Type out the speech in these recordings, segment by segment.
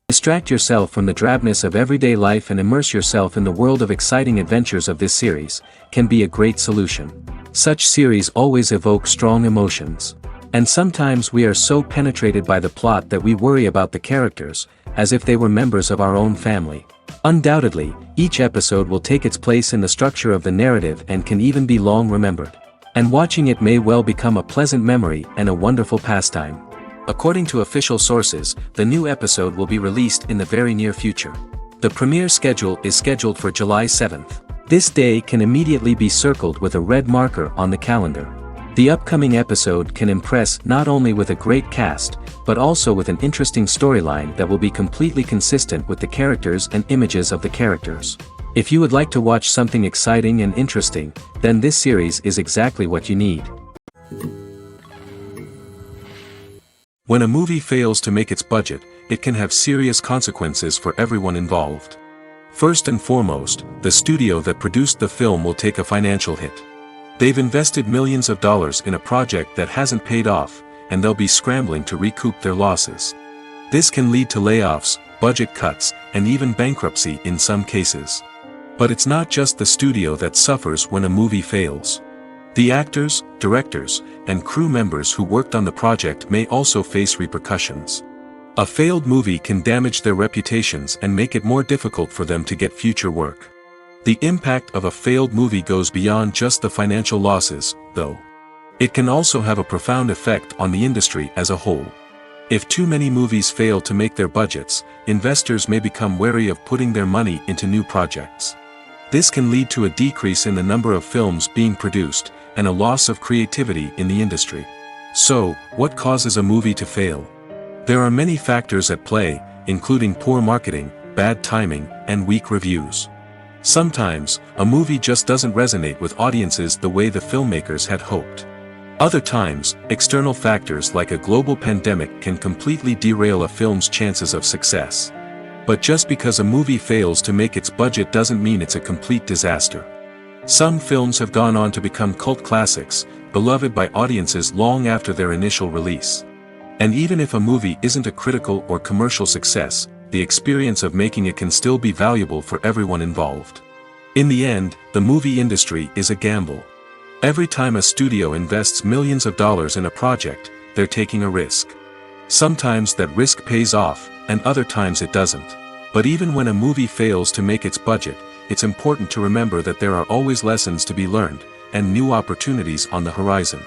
Distract yourself from the drabness of everyday life and immerse yourself in the world of exciting adventures of this series, can be a great solution. Such series always evoke strong emotions. And sometimes we are so penetrated by the plot that we worry about the characters, as if they were members of our own family. Undoubtedly, each episode will take its place in the structure of the narrative and can even be long remembered. And watching it may well become a pleasant memory and a wonderful pastime. According to official sources, the new episode will be released in the very near future. The premiere schedule is scheduled for July 7th. This day can immediately be circled with a red marker on the calendar. The upcoming episode can impress not only with a great cast, but also with an interesting storyline that will be completely consistent with the characters and images of the characters. If you would like to watch something exciting and interesting, then this series is exactly what you need. When a movie fails to make its budget, it can have serious consequences for everyone involved. First and foremost, the studio that produced the film will take a financial hit. They've invested millions of dollars in a project that hasn't paid off, and they'll be scrambling to recoup their losses. This can lead to layoffs, budget cuts, and even bankruptcy in some cases. But it's not just the studio that suffers when a movie fails. The actors, directors, and crew members who worked on the project may also face repercussions. A failed movie can damage their reputations and make it more difficult for them to get future work. The impact of a failed movie goes beyond just the financial losses, though. It can also have a profound effect on the industry as a whole. If too many movies fail to make their budgets, investors may become wary of putting their money into new projects. This can lead to a decrease in the number of films being produced, and a loss of creativity in the industry. So, what causes a movie to fail? There are many factors at play, including poor marketing, bad timing, and weak reviews. Sometimes, a movie just doesn't resonate with audiences the way the filmmakers had hoped. Other times, external factors like a global pandemic can completely derail a film's chances of success. But just because a movie fails to make its budget doesn't mean it's a complete disaster. Some films have gone on to become cult classics, beloved by audiences long after their initial release. And even if a movie isn't a critical or commercial success, the experience of making it can still be valuable for everyone involved. In the end, the movie industry is a gamble. Every time a studio invests millions of dollars in a project, they're taking a risk. Sometimes that risk pays off, and other times it doesn't. But even when a movie fails to make its budget, it's important to remember that there are always lessons to be learned, and new opportunities on the horizon.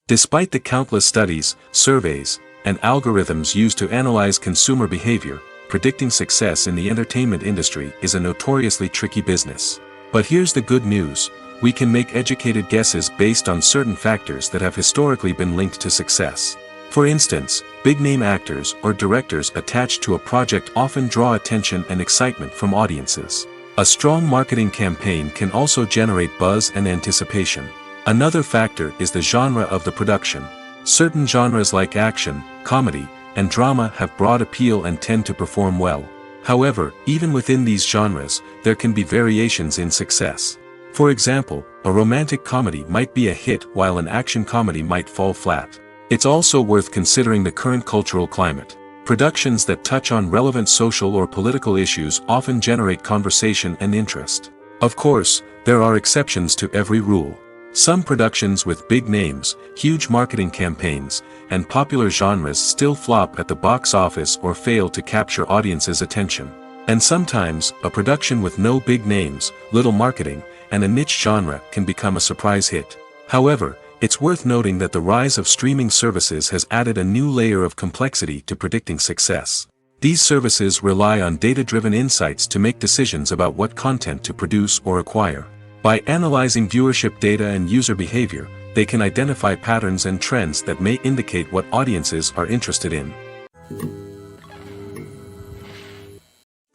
Despite the countless studies, surveys, and algorithms used to analyze consumer behavior, predicting success in the entertainment industry is a notoriously tricky business. But here's the good news: we can make educated guesses based on certain factors that have historically been linked to success. For instance, big-name actors or directors attached to a project often draw attention and excitement from audiences. A strong marketing campaign can also generate buzz and anticipation. Another factor is the genre of the production. Certain genres like action, comedy, and drama have broad appeal and tend to perform well. However, even within these genres, there can be variations in success. For example, a romantic comedy might be a hit while an action comedy might fall flat. It's also worth considering the current cultural climate. Productions that touch on relevant social or political issues often generate conversation and interest. Of course, there are exceptions to every rule. Some productions with big names, huge marketing campaigns, and popular genres still flop at the box office or fail to capture audiences' attention. And sometimes, a production with no big names, little marketing, and a niche genre can become a surprise hit. However, it's worth noting that the rise of streaming services has added a new layer of complexity to predicting success. These services rely on data-driven insights to make decisions about what content to produce or acquire. By analyzing viewership data and user behavior, they can identify patterns and trends that may indicate what audiences are interested in.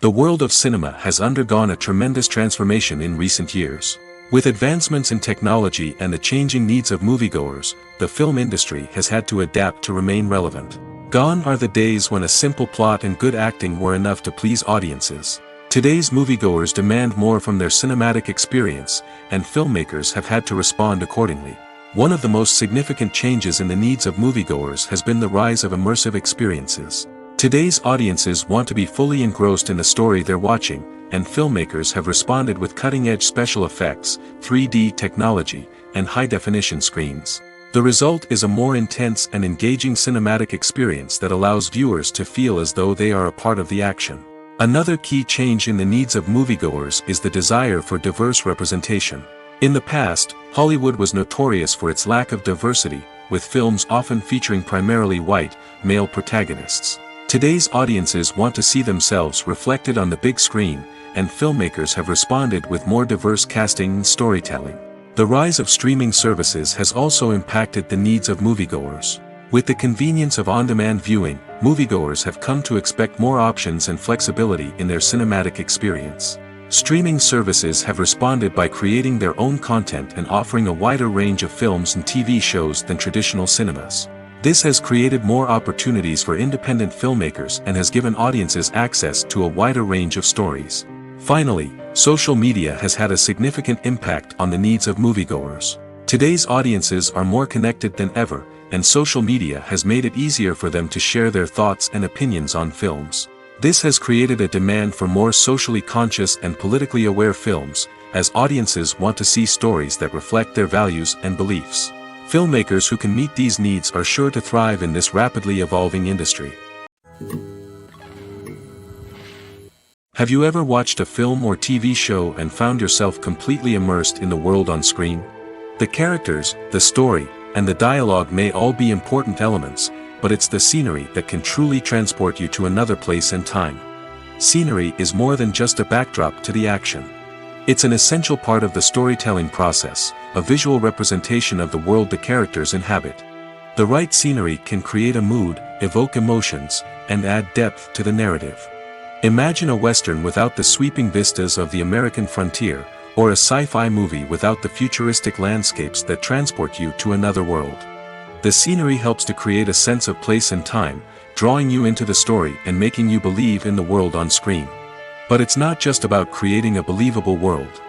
The world of cinema has undergone a tremendous transformation in recent years. With advancements in technology and the changing needs of moviegoers, the film industry has had to adapt to remain relevant. Gone are the days when a simple plot and good acting were enough to please audiences. Today's moviegoers demand more from their cinematic experience, and filmmakers have had to respond accordingly. One of the most significant changes in the needs of moviegoers has been the rise of immersive experiences. Today's audiences want to be fully engrossed in the story they're watching, and filmmakers have responded with cutting-edge special effects, 3D technology, and high-definition screens. The result is a more intense and engaging cinematic experience that allows viewers to feel as though they are a part of the action. Another key change in the needs of moviegoers is the desire for diverse representation. In the past, Hollywood was notorious for its lack of diversity, with films often featuring primarily white, male protagonists. Today's audiences want to see themselves reflected on the big screen, and filmmakers have responded with more diverse casting and storytelling. The rise of streaming services has also impacted the needs of moviegoers. With the convenience of on-demand viewing, moviegoers have come to expect more options and flexibility in their cinematic experience. Streaming services have responded by creating their own content and offering a wider range of films and TV shows than traditional cinemas. This has created more opportunities for independent filmmakers and has given audiences access to a wider range of stories. Finally, social media has had a significant impact on the needs of moviegoers. Today's audiences are more connected than ever, and social media has made it easier for them to share their thoughts and opinions on films. This has created a demand for more socially conscious and politically aware films, as audiences want to see stories that reflect their values and beliefs. Filmmakers who can meet these needs are sure to thrive in this rapidly evolving industry. Have you ever watched a film or TV show and found yourself completely immersed in the world on screen? The characters, the story, and the dialogue may all be important elements, but it's the scenery that can truly transport you to another place and time. Scenery is more than just a backdrop to the action. It's an essential part of the storytelling process, a visual representation of the world the characters inhabit. The right scenery can create a mood, evoke emotions, and add depth to the narrative. Imagine a Western without the sweeping vistas of the American frontier, or a sci-fi movie without the futuristic landscapes that transport you to another world. The scenery helps to create a sense of place and time, drawing you into the story and making you believe in the world on screen. But it's not just about creating a believable world.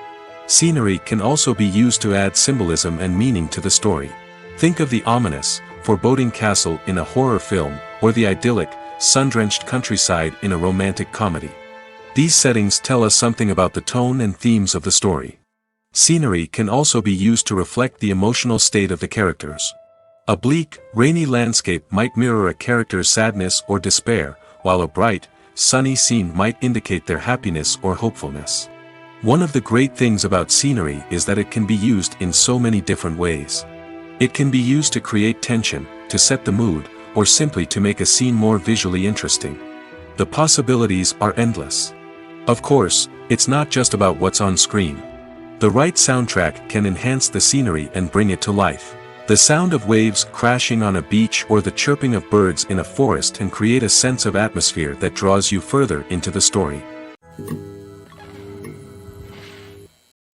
Scenery can also be used to add symbolism and meaning to the story. Think of the ominous, foreboding castle in a horror film, or the idyllic, sun-drenched countryside in a romantic comedy. These settings tell us something about the tone and themes of the story. Scenery can also be used to reflect the emotional state of the characters. A bleak, rainy landscape might mirror a character's sadness or despair, while a bright, sunny scene might indicate their happiness or hopefulness. One of the great things about scenery is that it can be used in so many different ways. It can be used to create tension, to set the mood, or simply to make a scene more visually interesting. The possibilities are endless. Of course, it's not just about what's on screen. The right soundtrack can enhance the scenery and bring it to life. The sound of waves crashing on a beach or the chirping of birds in a forest can create a sense of atmosphere that draws you further into the story.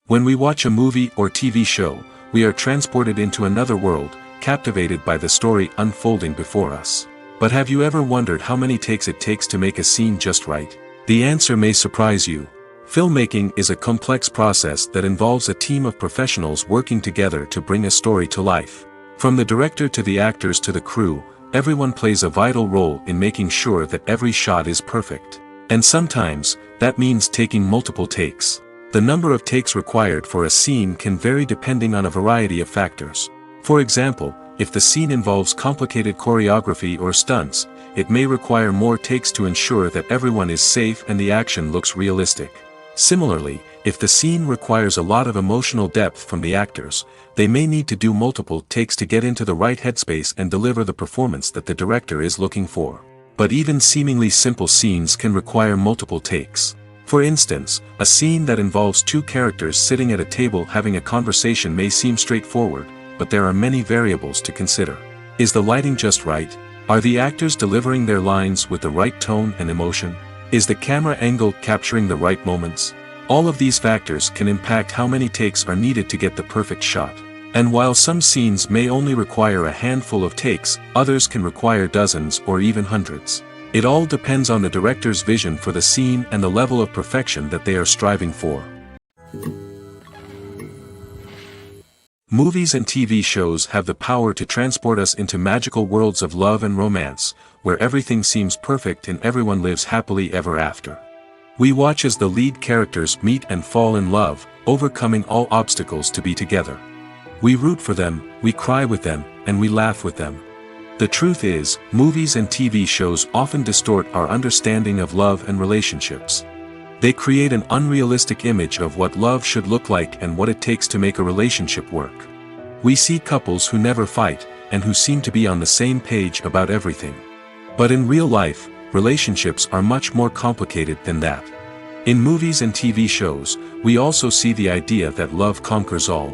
When we watch a movie or TV show, we are transported into another world, captivated by the story unfolding before us. But have you ever wondered how many takes it takes to make a scene just right? The answer may surprise you. Filmmaking is a complex process that involves a team of professionals working together to bring a story to life. From the director to the actors to the crew, everyone plays a vital role in making sure that every shot is perfect. And sometimes, that means taking multiple takes. The number of takes required for a scene can vary depending on a variety of factors. For example, if the scene involves complicated choreography or stunts, it may require more takes to ensure that everyone is safe and the action looks realistic. Similarly, if the scene requires a lot of emotional depth from the actors, they may need to do multiple takes to get into the right headspace and deliver the performance that the director is looking for. But even seemingly simple scenes can require multiple takes. For instance, a scene that involves two characters sitting at a table having a conversation may seem straightforward, but there are many variables to consider. Is the lighting just right? Are the actors delivering their lines with the right tone and emotion? Is the camera angle capturing the right moments? All of these factors can impact how many takes are needed to get the perfect shot. And while some scenes may only require a handful of takes, others can require dozens or even hundreds. It all depends on the director's vision for the scene and the level of perfection that they are striving for. Movies and TV shows have the power to transport us into magical worlds of love and romance, where everything seems perfect and everyone lives happily ever after. We watch as the lead characters meet and fall in love, overcoming all obstacles to be together. We root for them, we cry with them, and we laugh with them. The truth is, movies and TV shows often distort our understanding of love and relationships. They create an unrealistic image of what love should look like and what it takes to make a relationship work. We see couples who never fight, and who seem to be on the same page about everything. But in real life, relationships are much more complicated than that. In movies and TV shows, we also see the idea that love conquers all.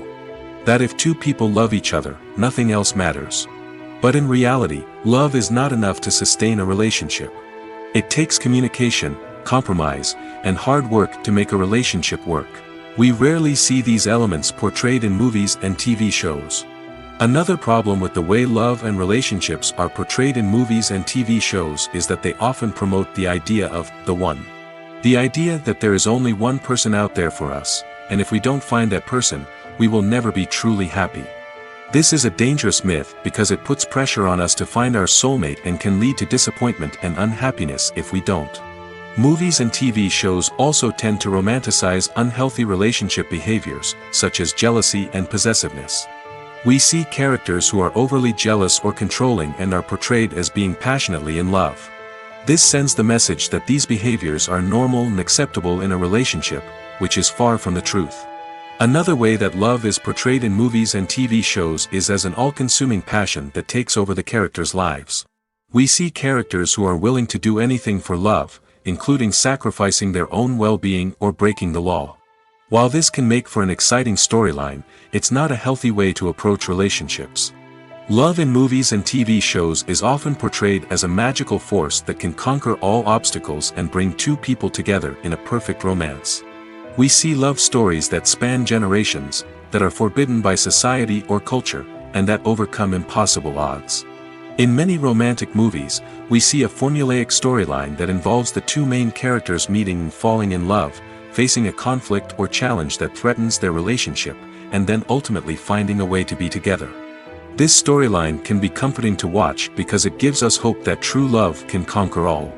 That if two people love each other, nothing else matters. But in reality, love is not enough to sustain a relationship. It takes communication, compromise, and hard work to make a relationship work. We rarely see these elements portrayed in movies and TV shows. Another problem with the way love and relationships are portrayed in movies and TV shows is that they often promote the idea of the one. The idea that there is only one person out there for us, and if we don't find that person, we will never be truly happy. This is a dangerous myth because it puts pressure on us to find our soulmate and can lead to disappointment and unhappiness if we don't. Movies and TV shows also tend to romanticize unhealthy relationship behaviors, such as jealousy and possessiveness. We see characters who are overly jealous or controlling and are portrayed as being passionately in love. This sends the message that these behaviors are normal and acceptable in a relationship, which is far from the truth. Another way that love is portrayed in movies and TV shows is as an all-consuming passion that takes over the characters' lives. We see characters who are willing to do anything for love, including sacrificing their own well-being or breaking the law. While this can make for an exciting storyline, it's not a healthy way to approach relationships. Love in movies and TV shows is often portrayed as a magical force that can conquer all obstacles and bring two people together in a perfect romance. We see love stories that span generations, that are forbidden by society or culture, and that overcome impossible odds. In many romantic movies, we see a formulaic storyline that involves the two main characters meeting and falling in love, facing a conflict or challenge that threatens their relationship, and then ultimately finding a way to be together. This storyline can be comforting to watch because it gives us hope that true love can conquer all.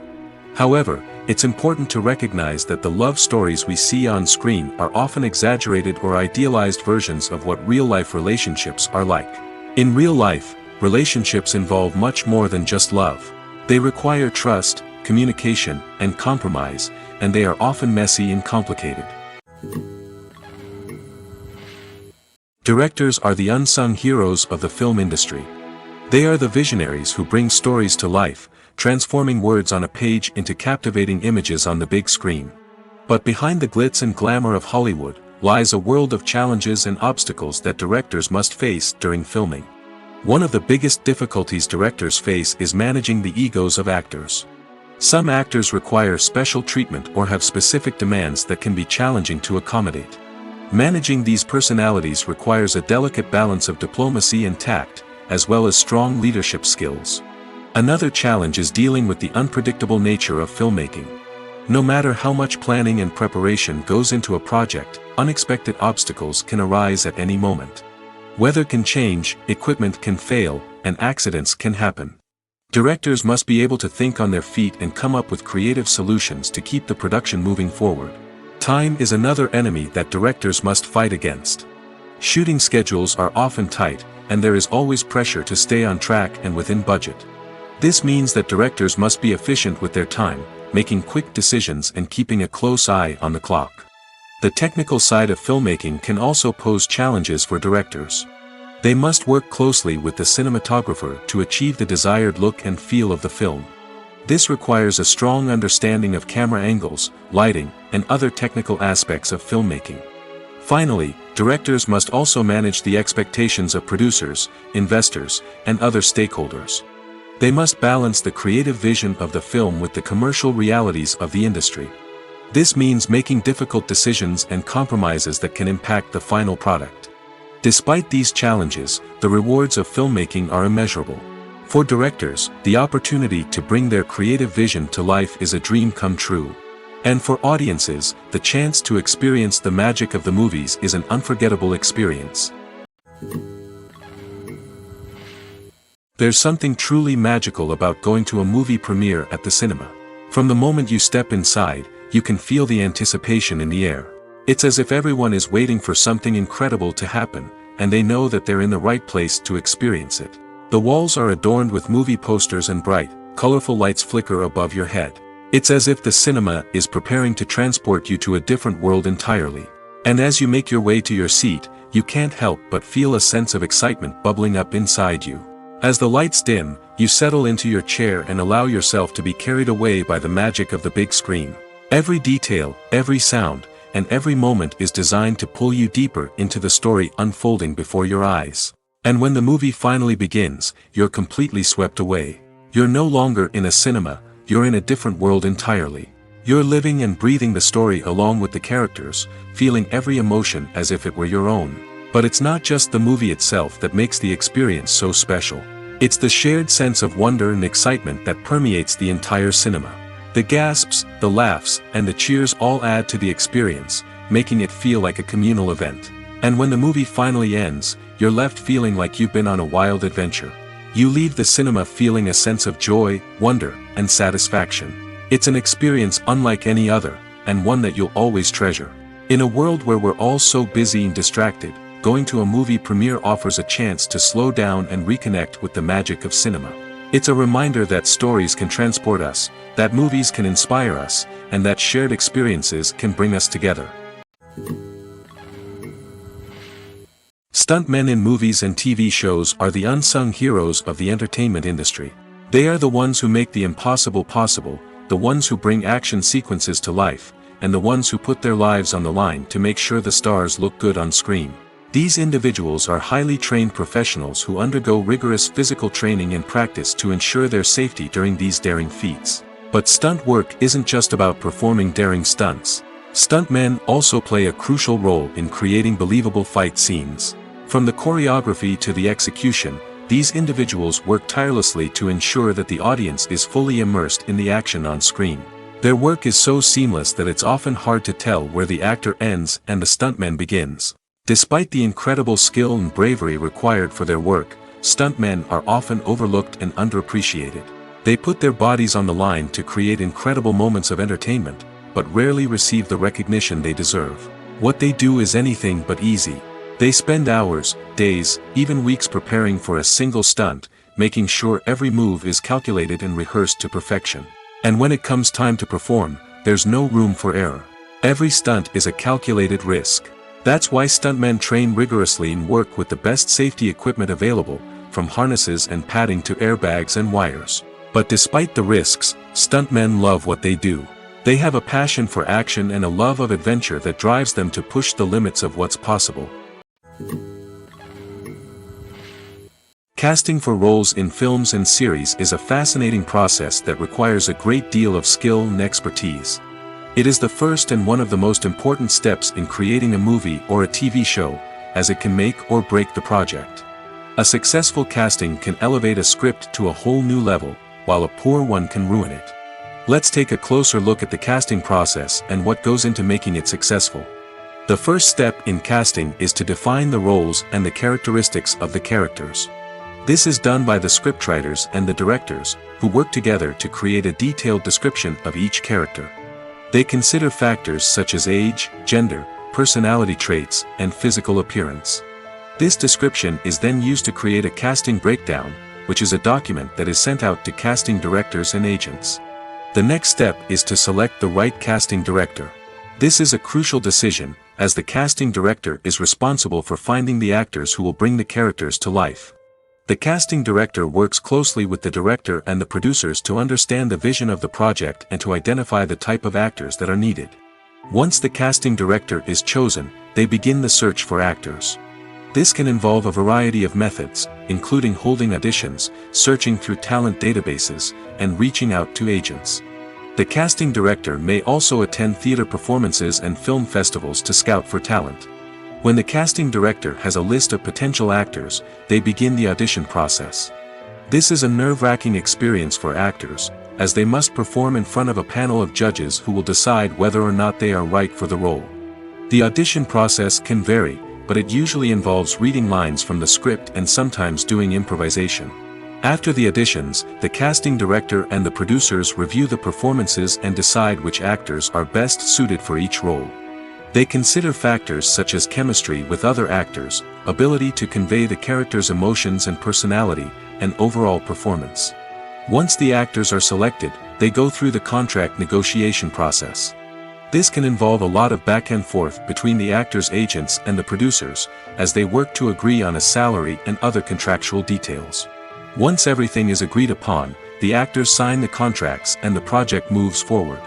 However, it's important to recognize that the love stories we see on screen are often exaggerated or idealized versions of what real-life relationships are like. In real life, relationships involve much more than just love. They require trust, communication, and compromise, and they are often messy and complicated. Directors are the unsung heroes of the film industry. They are the visionaries who bring stories to life, transforming words on a page into captivating images on the big screen. But behind the glitz and glamour of Hollywood, lies a world of challenges and obstacles that directors must face during filming. One of the biggest difficulties directors face is managing the egos of actors. Some actors require special treatment or have specific demands that can be challenging to accommodate. Managing these personalities requires a delicate balance of diplomacy and tact, as well as strong leadership skills. Another challenge is dealing with the unpredictable nature of filmmaking. No matter how much planning and preparation goes into a project, unexpected obstacles can arise at any moment. Weather can change, equipment can fail, and accidents can happen. Directors must be able to think on their feet and come up with creative solutions to keep the production moving forward. Time is another enemy that directors must fight against. Shooting schedules are often tight, and there is always pressure to stay on track and within budget. This means that directors must be efficient with their time, making quick decisions and keeping a close eye on the clock. The technical side of filmmaking can also pose challenges for directors. They must work closely with the cinematographer to achieve the desired look and feel of the film. This requires a strong understanding of camera angles, lighting, and other technical aspects of filmmaking. Finally, directors must also manage the expectations of producers, investors, and other stakeholders. They must balance the creative vision of the film with the commercial realities of the industry. This means making difficult decisions and compromises that can impact the final product. Despite these challenges, the rewards of filmmaking are immeasurable. For directors, the opportunity to bring their creative vision to life is a dream come true. And for audiences, the chance to experience the magic of the movies is an unforgettable experience. There's something truly magical about going to a movie premiere at the cinema. From the moment you step inside, you can feel the anticipation in the air. It's as if everyone is waiting for something incredible to happen, and they know that they're in the right place to experience it. The walls are adorned with movie posters and bright, colorful lights flicker above your head. It's as if the cinema is preparing to transport you to a different world entirely. And as you make your way to your seat, you can't help but feel a sense of excitement bubbling up inside you. As the lights dim, you settle into your chair and allow yourself to be carried away by the magic of the big screen. Every detail, every sound, and every moment is designed to pull you deeper into the story unfolding before your eyes. And when the movie finally begins, you're completely swept away. You're no longer in a cinema, you're in a different world entirely. You're living and breathing the story along with the characters, feeling every emotion as if it were your own. But it's not just the movie itself that makes the experience so special. It's the shared sense of wonder and excitement that permeates the entire cinema. The gasps, the laughs, and the cheers all add to the experience, making it feel like a communal event. And when the movie finally ends, you're left feeling like you've been on a wild adventure. You leave the cinema feeling a sense of joy, wonder, and satisfaction. It's an experience unlike any other, and one that you'll always treasure. In a world where we're all so busy and distracted, going to a movie premiere offers a chance to slow down and reconnect with the magic of cinema. It's a reminder that stories can transport us, that movies can inspire us, and that shared experiences can bring us together. Stuntmen in movies and TV shows are the unsung heroes of the entertainment industry. They are the ones who make the impossible possible, the ones who bring action sequences to life, and the ones who put their lives on the line to make sure the stars look good on screen. These individuals are highly trained professionals who undergo rigorous physical training and practice to ensure their safety during these daring feats. But stunt work isn't just about performing daring stunts. Stuntmen also play a crucial role in creating believable fight scenes. From the choreography to the execution, these individuals work tirelessly to ensure that the audience is fully immersed in the action on screen. Their work is so seamless that it's often hard to tell where the actor ends and the stuntman begins. Despite the incredible skill and bravery required for their work, stuntmen are often overlooked and underappreciated. They put their bodies on the line to create incredible moments of entertainment, but rarely receive the recognition they deserve. What they do is anything but easy. They spend hours, days, even weeks preparing for a single stunt, making sure every move is calculated and rehearsed to perfection. And when it comes time to perform, there's no room for error. Every stunt is a calculated risk. That's why stuntmen train rigorously and work with the best safety equipment available, from harnesses and padding to airbags and wires. But despite the risks, stuntmen love what they do. They have a passion for action and a love of adventure that drives them to push the limits of what's possible. Casting for roles in films and series is a fascinating process that requires a great deal of skill and expertise. It is the first and one of the most important steps in creating a movie or a TV show, as it can make or break the project. A successful casting can elevate a script to a whole new level, while a poor one can ruin it. Let's take a closer look at the casting process and what goes into making it successful. The first step in casting is to define the roles and the characteristics of the characters. This is done by the scriptwriters and the directors, who work together to create a detailed description of each character. They consider factors such as age, gender, personality traits, and physical appearance. This description is then used to create a casting breakdown, which is a document that is sent out to casting directors and agents. The next step is to select the right casting director. This is a crucial decision, as the casting director is responsible for finding the actors who will bring the characters to life. The casting director works closely with the director and the producers to understand the vision of the project and to identify the type of actors that are needed. Once the casting director is chosen, they begin the search for actors. This can involve a variety of methods, including holding auditions, searching through talent databases, and reaching out to agents. The casting director may also attend theater performances and film festivals to scout for talent. When the casting director has a list of potential actors, they begin the audition process. This is a nerve-wracking experience for actors, as they must perform in front of a panel of judges who will decide whether or not they are right for the role. The audition process can vary, but it usually involves reading lines from the script and sometimes doing improvisation. After the auditions, the casting director and the producers review the performances and decide which actors are best suited for each role. They consider factors such as chemistry with other actors, ability to convey the character's emotions and personality, and overall performance. Once the actors are selected, they go through the contract negotiation process. This can involve a lot of back and forth between the actors' agents and the producers, as they work to agree on a salary and other contractual details. Once everything is agreed upon, the actors sign the contracts and the project moves forward.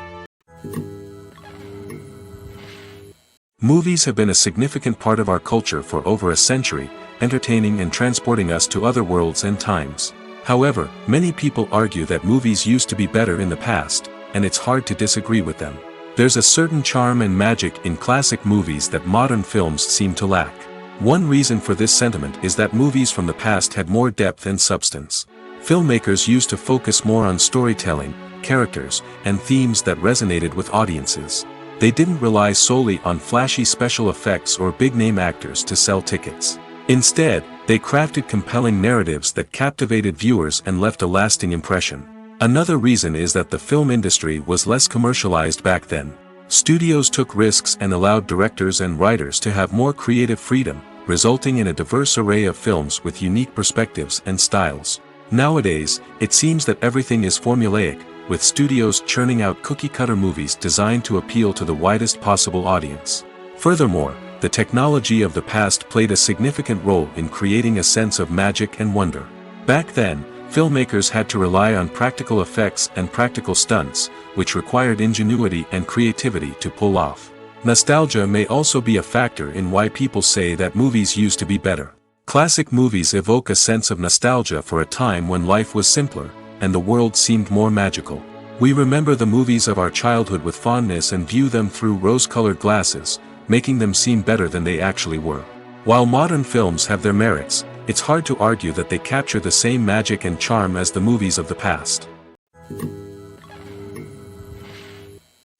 Movies have been a significant part of our culture for over a century, entertaining and transporting us to other worlds and times. However, many people argue that movies used to be better in the past, and it's hard to disagree with them. There's a certain charm and magic in classic movies that modern films seem to lack. One reason for this sentiment is that movies from the past had more depth and substance. Filmmakers used to focus more on storytelling, characters, and themes that resonated with audiences. They didn't rely solely on flashy special effects or big-name actors to sell tickets. Instead, they crafted compelling narratives that captivated viewers and left a lasting impression. Another reason is that the film industry was less commercialized back then. Studios took risks and allowed directors and writers to have more creative freedom, resulting in a diverse array of films with unique perspectives and styles. Nowadays, it seems that everything is formulaic, with studios churning out cookie-cutter movies designed to appeal to the widest possible audience. Furthermore, the technology of the past played a significant role in creating a sense of magic and wonder. Back then, filmmakers had to rely on practical effects and practical stunts, which required ingenuity and creativity to pull off. Nostalgia may also be a factor in why people say that movies used to be better. Classic movies evoke a sense of nostalgia for a time when life was simpler, and the world seemed more magical. We remember the movies of our childhood with fondness and view them through rose-colored glasses, making them seem better than they actually were. While modern films have their merits, it's hard to argue that they capture the same magic and charm as the movies of the past.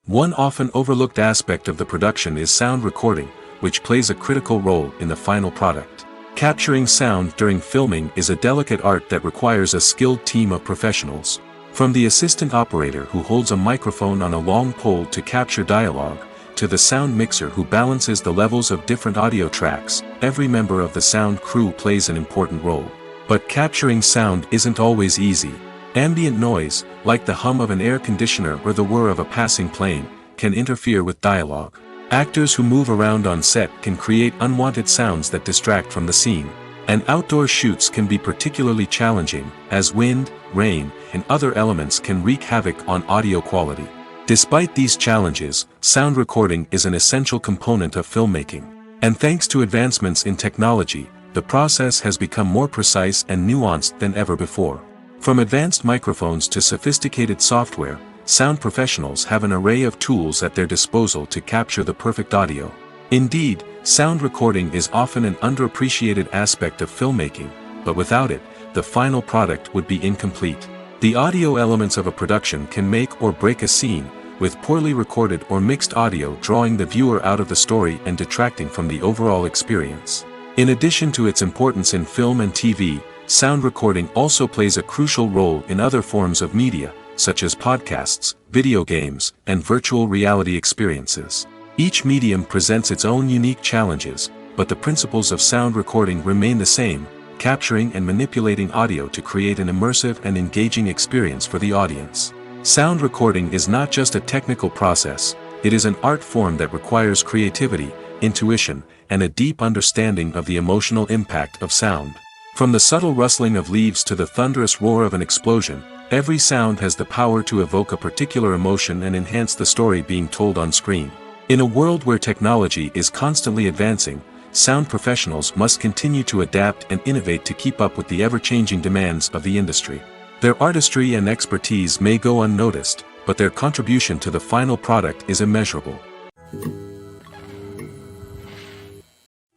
One often overlooked aspect of the production is sound recording, which plays a critical role in the final product. Capturing sound during filming is a delicate art that requires a skilled team of professionals. From the assistant operator who holds a microphone on a long pole to capture dialogue, to the sound mixer who balances the levels of different audio tracks, every member of the sound crew plays an important role. But capturing sound isn't always easy. Ambient noise, like the hum of an air conditioner or the whir of a passing plane, can interfere with dialogue. Actors who move around on set can create unwanted sounds that distract from the scene. And outdoor shoots can be particularly challenging, as wind, rain, and other elements can wreak havoc on audio quality. Despite these challenges, sound recording is an essential component of filmmaking. And thanks to advancements in technology, the process has become more precise and nuanced than ever before. From advanced microphones to sophisticated software, sound professionals have an array of tools at their disposal to capture the perfect audio. Indeed, sound recording is often an underappreciated aspect of filmmaking, but without it, the final product would be incomplete. The audio elements of a production can make or break a scene, with poorly recorded or mixed audio drawing the viewer out of the story and detracting from the overall experience. In addition to its importance in film and TV, sound recording also plays a crucial role in other forms of media, such as podcasts, video games, and virtual reality experiences. Each medium presents its own unique challenges, but the principles of sound recording remain the same, capturing and manipulating audio to create an immersive and engaging experience for the audience. Sound recording is not just a technical process, it is an art form that requires creativity, intuition, and a deep understanding of the emotional impact of sound. From the subtle rustling of leaves to the thunderous roar of an explosion, every sound has the power to evoke a particular emotion and enhance the story being told on screen. In a world where technology is constantly advancing, sound professionals must continue to adapt and innovate to keep up with the ever-changing demands of the industry. Their artistry and expertise may go unnoticed, but their contribution to the final product is immeasurable.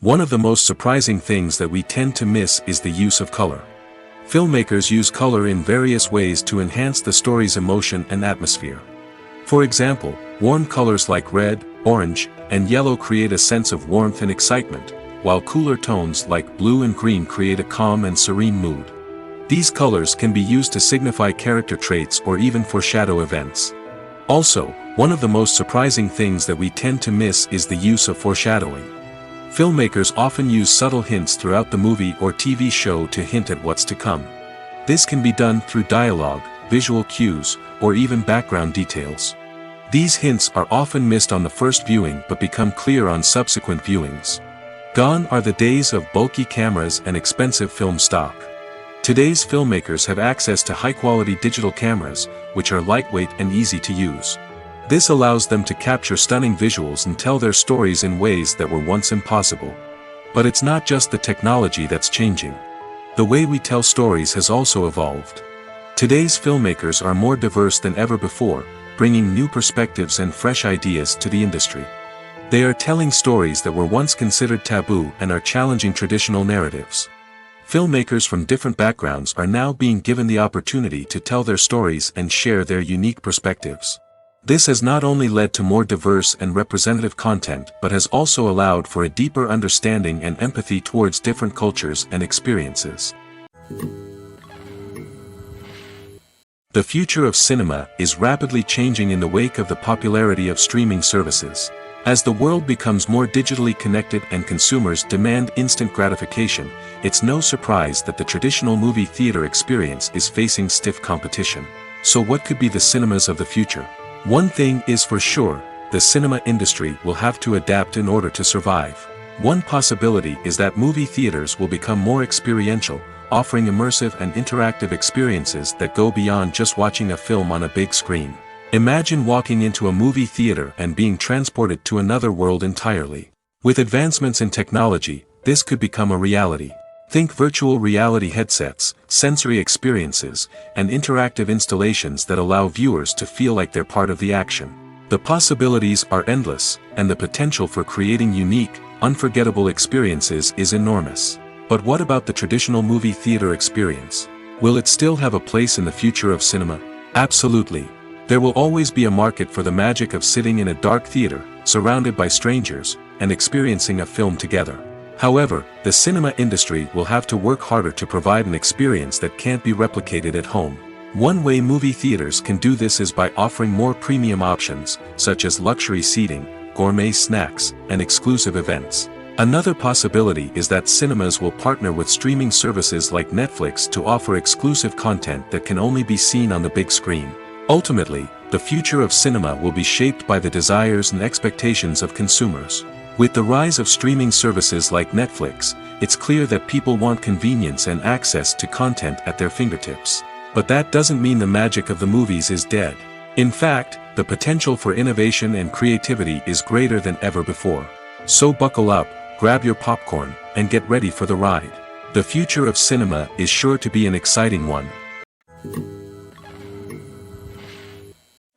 One of the most surprising things that we tend to miss is the use of color. Filmmakers use color in various ways to enhance the story's emotion and atmosphere. For example, warm colors like red, orange, and yellow create a sense of warmth and excitement, while cooler tones like blue and green create a calm and serene mood. These colors can be used to signify character traits or even foreshadow events. Also, one of the most surprising things that we tend to miss is the use of foreshadowing. Filmmakers often use subtle hints throughout the movie or TV show to hint at what's to come. This can be done through dialogue, visual cues, or even background details. These hints are often missed on the first viewing but become clear on subsequent viewings. Gone are the days of bulky cameras and expensive film stock. Today's filmmakers have access to high-quality digital cameras, which are lightweight and easy to use. This allows them to capture stunning visuals and tell their stories in ways that were once impossible. But it's not just the technology that's changing. The way we tell stories has also evolved. Today's filmmakers are more diverse than ever before, bringing new perspectives and fresh ideas to the industry. They are telling stories that were once considered taboo and are challenging traditional narratives. Filmmakers from different backgrounds are now being given the opportunity to tell their stories and share their unique perspectives. This has not only led to more diverse and representative content but has also allowed for a deeper understanding and empathy towards different cultures and experiences. The future of cinema is rapidly changing in the wake of the popularity of streaming services. As the world becomes more digitally connected and consumers demand instant gratification, it's no surprise that the traditional movie theater experience is facing stiff competition. So what could be the cinemas of the future? One thing is for sure, the cinema industry will have to adapt in order to survive. One possibility is that movie theaters will become more experiential, offering immersive and interactive experiences that go beyond just watching a film on a big screen. Imagine walking into a movie theater and being transported to another world entirely. With advancements in technology, this could become a reality. Think virtual reality headsets, sensory experiences, and interactive installations that allow viewers to feel like they're part of the action. The possibilities are endless, and the potential for creating unique, unforgettable experiences is enormous. But what about the traditional movie theater experience? Will it still have a place in the future of cinema? Absolutely. There will always be a market for the magic of sitting in a dark theater, surrounded by strangers, and experiencing a film together. However, the cinema industry will have to work harder to provide an experience that can't be replicated at home. One way movie theaters can do this is by offering more premium options, such as luxury seating, gourmet snacks, and exclusive events. Another possibility is that cinemas will partner with streaming services like Netflix to offer exclusive content that can only be seen on the big screen. Ultimately, the future of cinema will be shaped by the desires and expectations of consumers. With the rise of streaming services like Netflix, it's clear that people want convenience and access to content at their fingertips. But that doesn't mean the magic of the movies is dead. In fact, the potential for innovation and creativity is greater than ever before. So buckle up, grab your popcorn, and get ready for the ride. The future of cinema is sure to be an exciting one.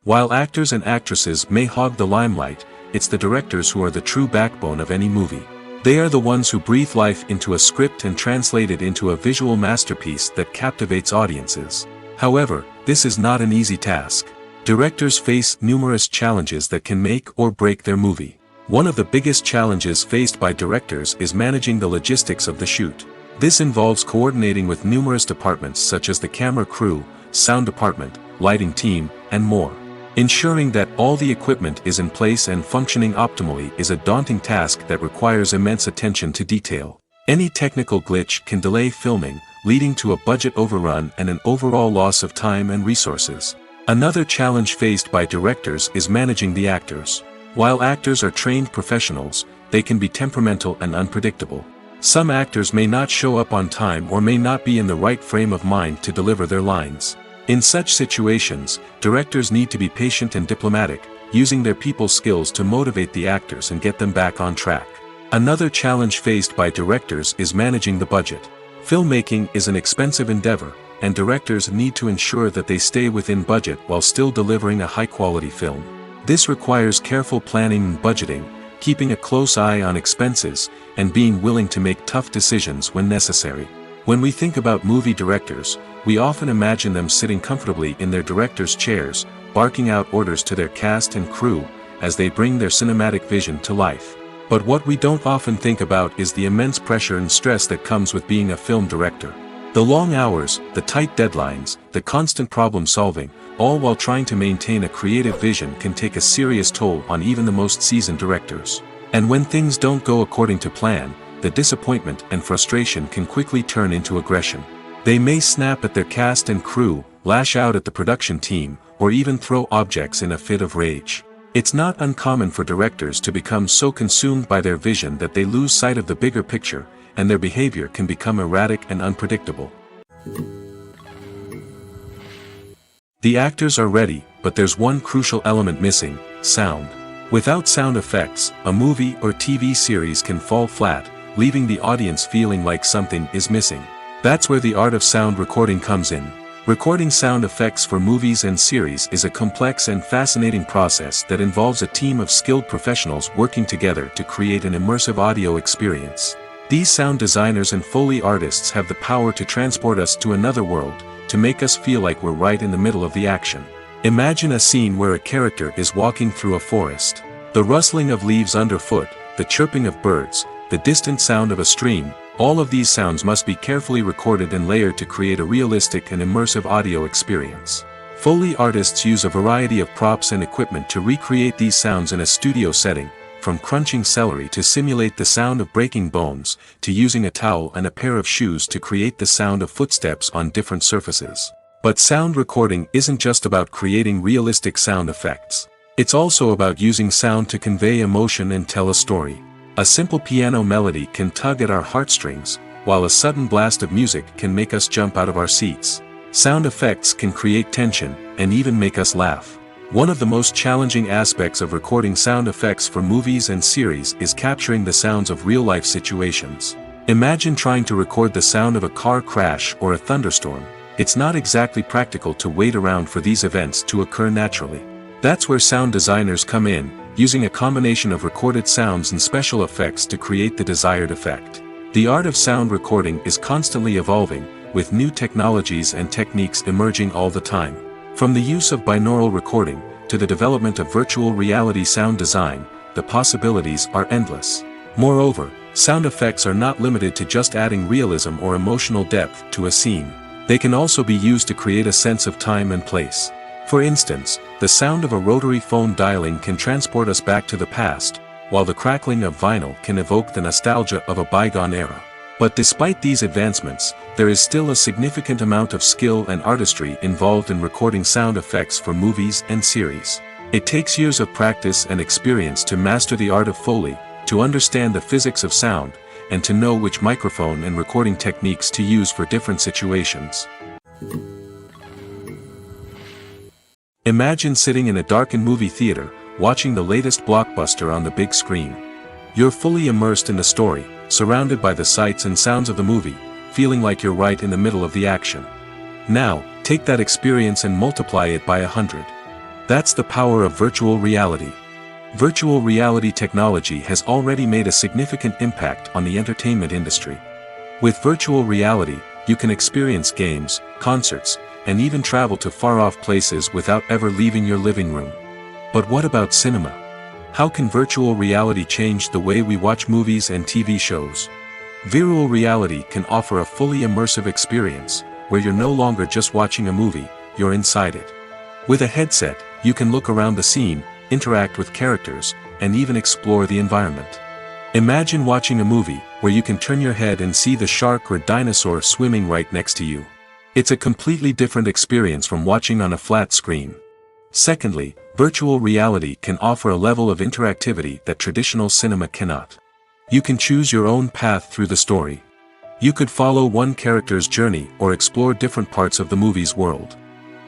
While actors and actresses may hog the limelight, it's the directors who are the true backbone of any movie. They are the ones who breathe life into a script and translate it into a visual masterpiece that captivates audiences. However, this is not an easy task. Directors face numerous challenges that can make or break their movie. One of the biggest challenges faced by directors is managing the logistics of the shoot. This involves coordinating with numerous departments such as the camera crew, sound department, lighting team, and more. Ensuring that all the equipment is in place and functioning optimally is a daunting task that requires immense attention to detail. Any technical glitch can delay filming, leading to a budget overrun and an overall loss of time and resources. Another challenge faced by directors is managing the actors. While actors are trained professionals, they can be temperamental and unpredictable. Some actors may not show up on time or may not be in the right frame of mind to deliver their lines. In such situations, directors need to be patient and diplomatic, using their people skills to motivate the actors and get them back on track. Another challenge faced by directors is managing the budget. Filmmaking is an expensive endeavor, and directors need to ensure that they stay within budget while still delivering a high-quality film. This requires careful planning and budgeting, keeping a close eye on expenses, and being willing to make tough decisions when necessary. When we think about movie directors, we often imagine them sitting comfortably in their director's chairs, barking out orders to their cast and crew, as they bring their cinematic vision to life. But what we don't often think about is the immense pressure and stress that comes with being a film director. The long hours, the tight deadlines, the constant problem solving, all while trying to maintain a creative vision can take a serious toll on even the most seasoned directors. And when things don't go according to plan, the disappointment and frustration can quickly turn into aggression. They may snap at their cast and crew, lash out at the production team, or even throw objects in a fit of rage. It's not uncommon for directors to become so consumed by their vision that they lose sight of the bigger picture, and their behavior can become erratic and unpredictable. The actors are ready, but there's one crucial element missing: sound. Without sound effects, a movie or TV series can fall flat, leaving the audience feeling like something is missing. That's where the art of sound recording comes in. Recording sound effects for movies and series is a complex and fascinating process that involves a team of skilled professionals working together to create an immersive audio experience. These sound designers and Foley artists have the power to transport us to another world, to make us feel like we're right in the middle of the action. Imagine a scene where a character is walking through a forest. The rustling of leaves underfoot, the chirping of birds, the distant sound of a stream, all of these sounds must be carefully recorded and layered to create a realistic and immersive audio experience. Foley artists use a variety of props and equipment to recreate these sounds in a studio setting, from crunching celery to simulate the sound of breaking bones, to using a towel and a pair of shoes to create the sound of footsteps on different surfaces. But sound recording isn't just about creating realistic sound effects. It's also about using sound to convey emotion and tell a story. A simple piano melody can tug at our heartstrings, while a sudden blast of music can make us jump out of our seats. Sound effects can create tension, and even make us laugh. One of the most challenging aspects of recording sound effects for movies and series is capturing the sounds of real-life situations. Imagine trying to record the sound of a car crash or a thunderstorm. It's not exactly practical to wait around for these events to occur naturally. That's where sound designers come in, using a combination of recorded sounds and special effects to create the desired effect. The art of sound recording is constantly evolving, with new technologies and techniques emerging all the time. From the use of binaural recording, to the development of virtual reality sound design, the possibilities are endless. Moreover, sound effects are not limited to just adding realism or emotional depth to a scene. They can also be used to create a sense of time and place. For instance, the sound of a rotary phone dialing can transport us back to the past, while the crackling of vinyl can evoke the nostalgia of a bygone era. But despite these advancements, there is still a significant amount of skill and artistry involved in recording sound effects for movies and series. It takes years of practice and experience to master the art of Foley, to understand the physics of sound, and to know which microphone and recording techniques to use for different situations. Imagine sitting in a darkened movie theater, watching the latest blockbuster on the big screen. You're fully immersed in the story, surrounded by the sights and sounds of the movie, feeling like you're right in the middle of the action. Now, take that experience and multiply it by 100. That's the power of virtual reality. Virtual reality technology has already made a significant impact on the entertainment industry. With virtual reality, you can experience games, concerts, and even travel to far-off places without ever leaving your living room. But what about cinema? How can virtual reality change the way we watch movies and TV shows? Virtual reality can offer a fully immersive experience, where you're no longer just watching a movie, you're inside it. With a headset, you can look around the scene, interact with characters, and even explore the environment. Imagine watching a movie where you can turn your head and see the shark or dinosaur swimming right next to you. It's a completely different experience from watching on a flat screen. Secondly, virtual reality can offer a level of interactivity that traditional cinema cannot. You can choose your own path through the story. You could follow one character's journey or explore different parts of the movie's world.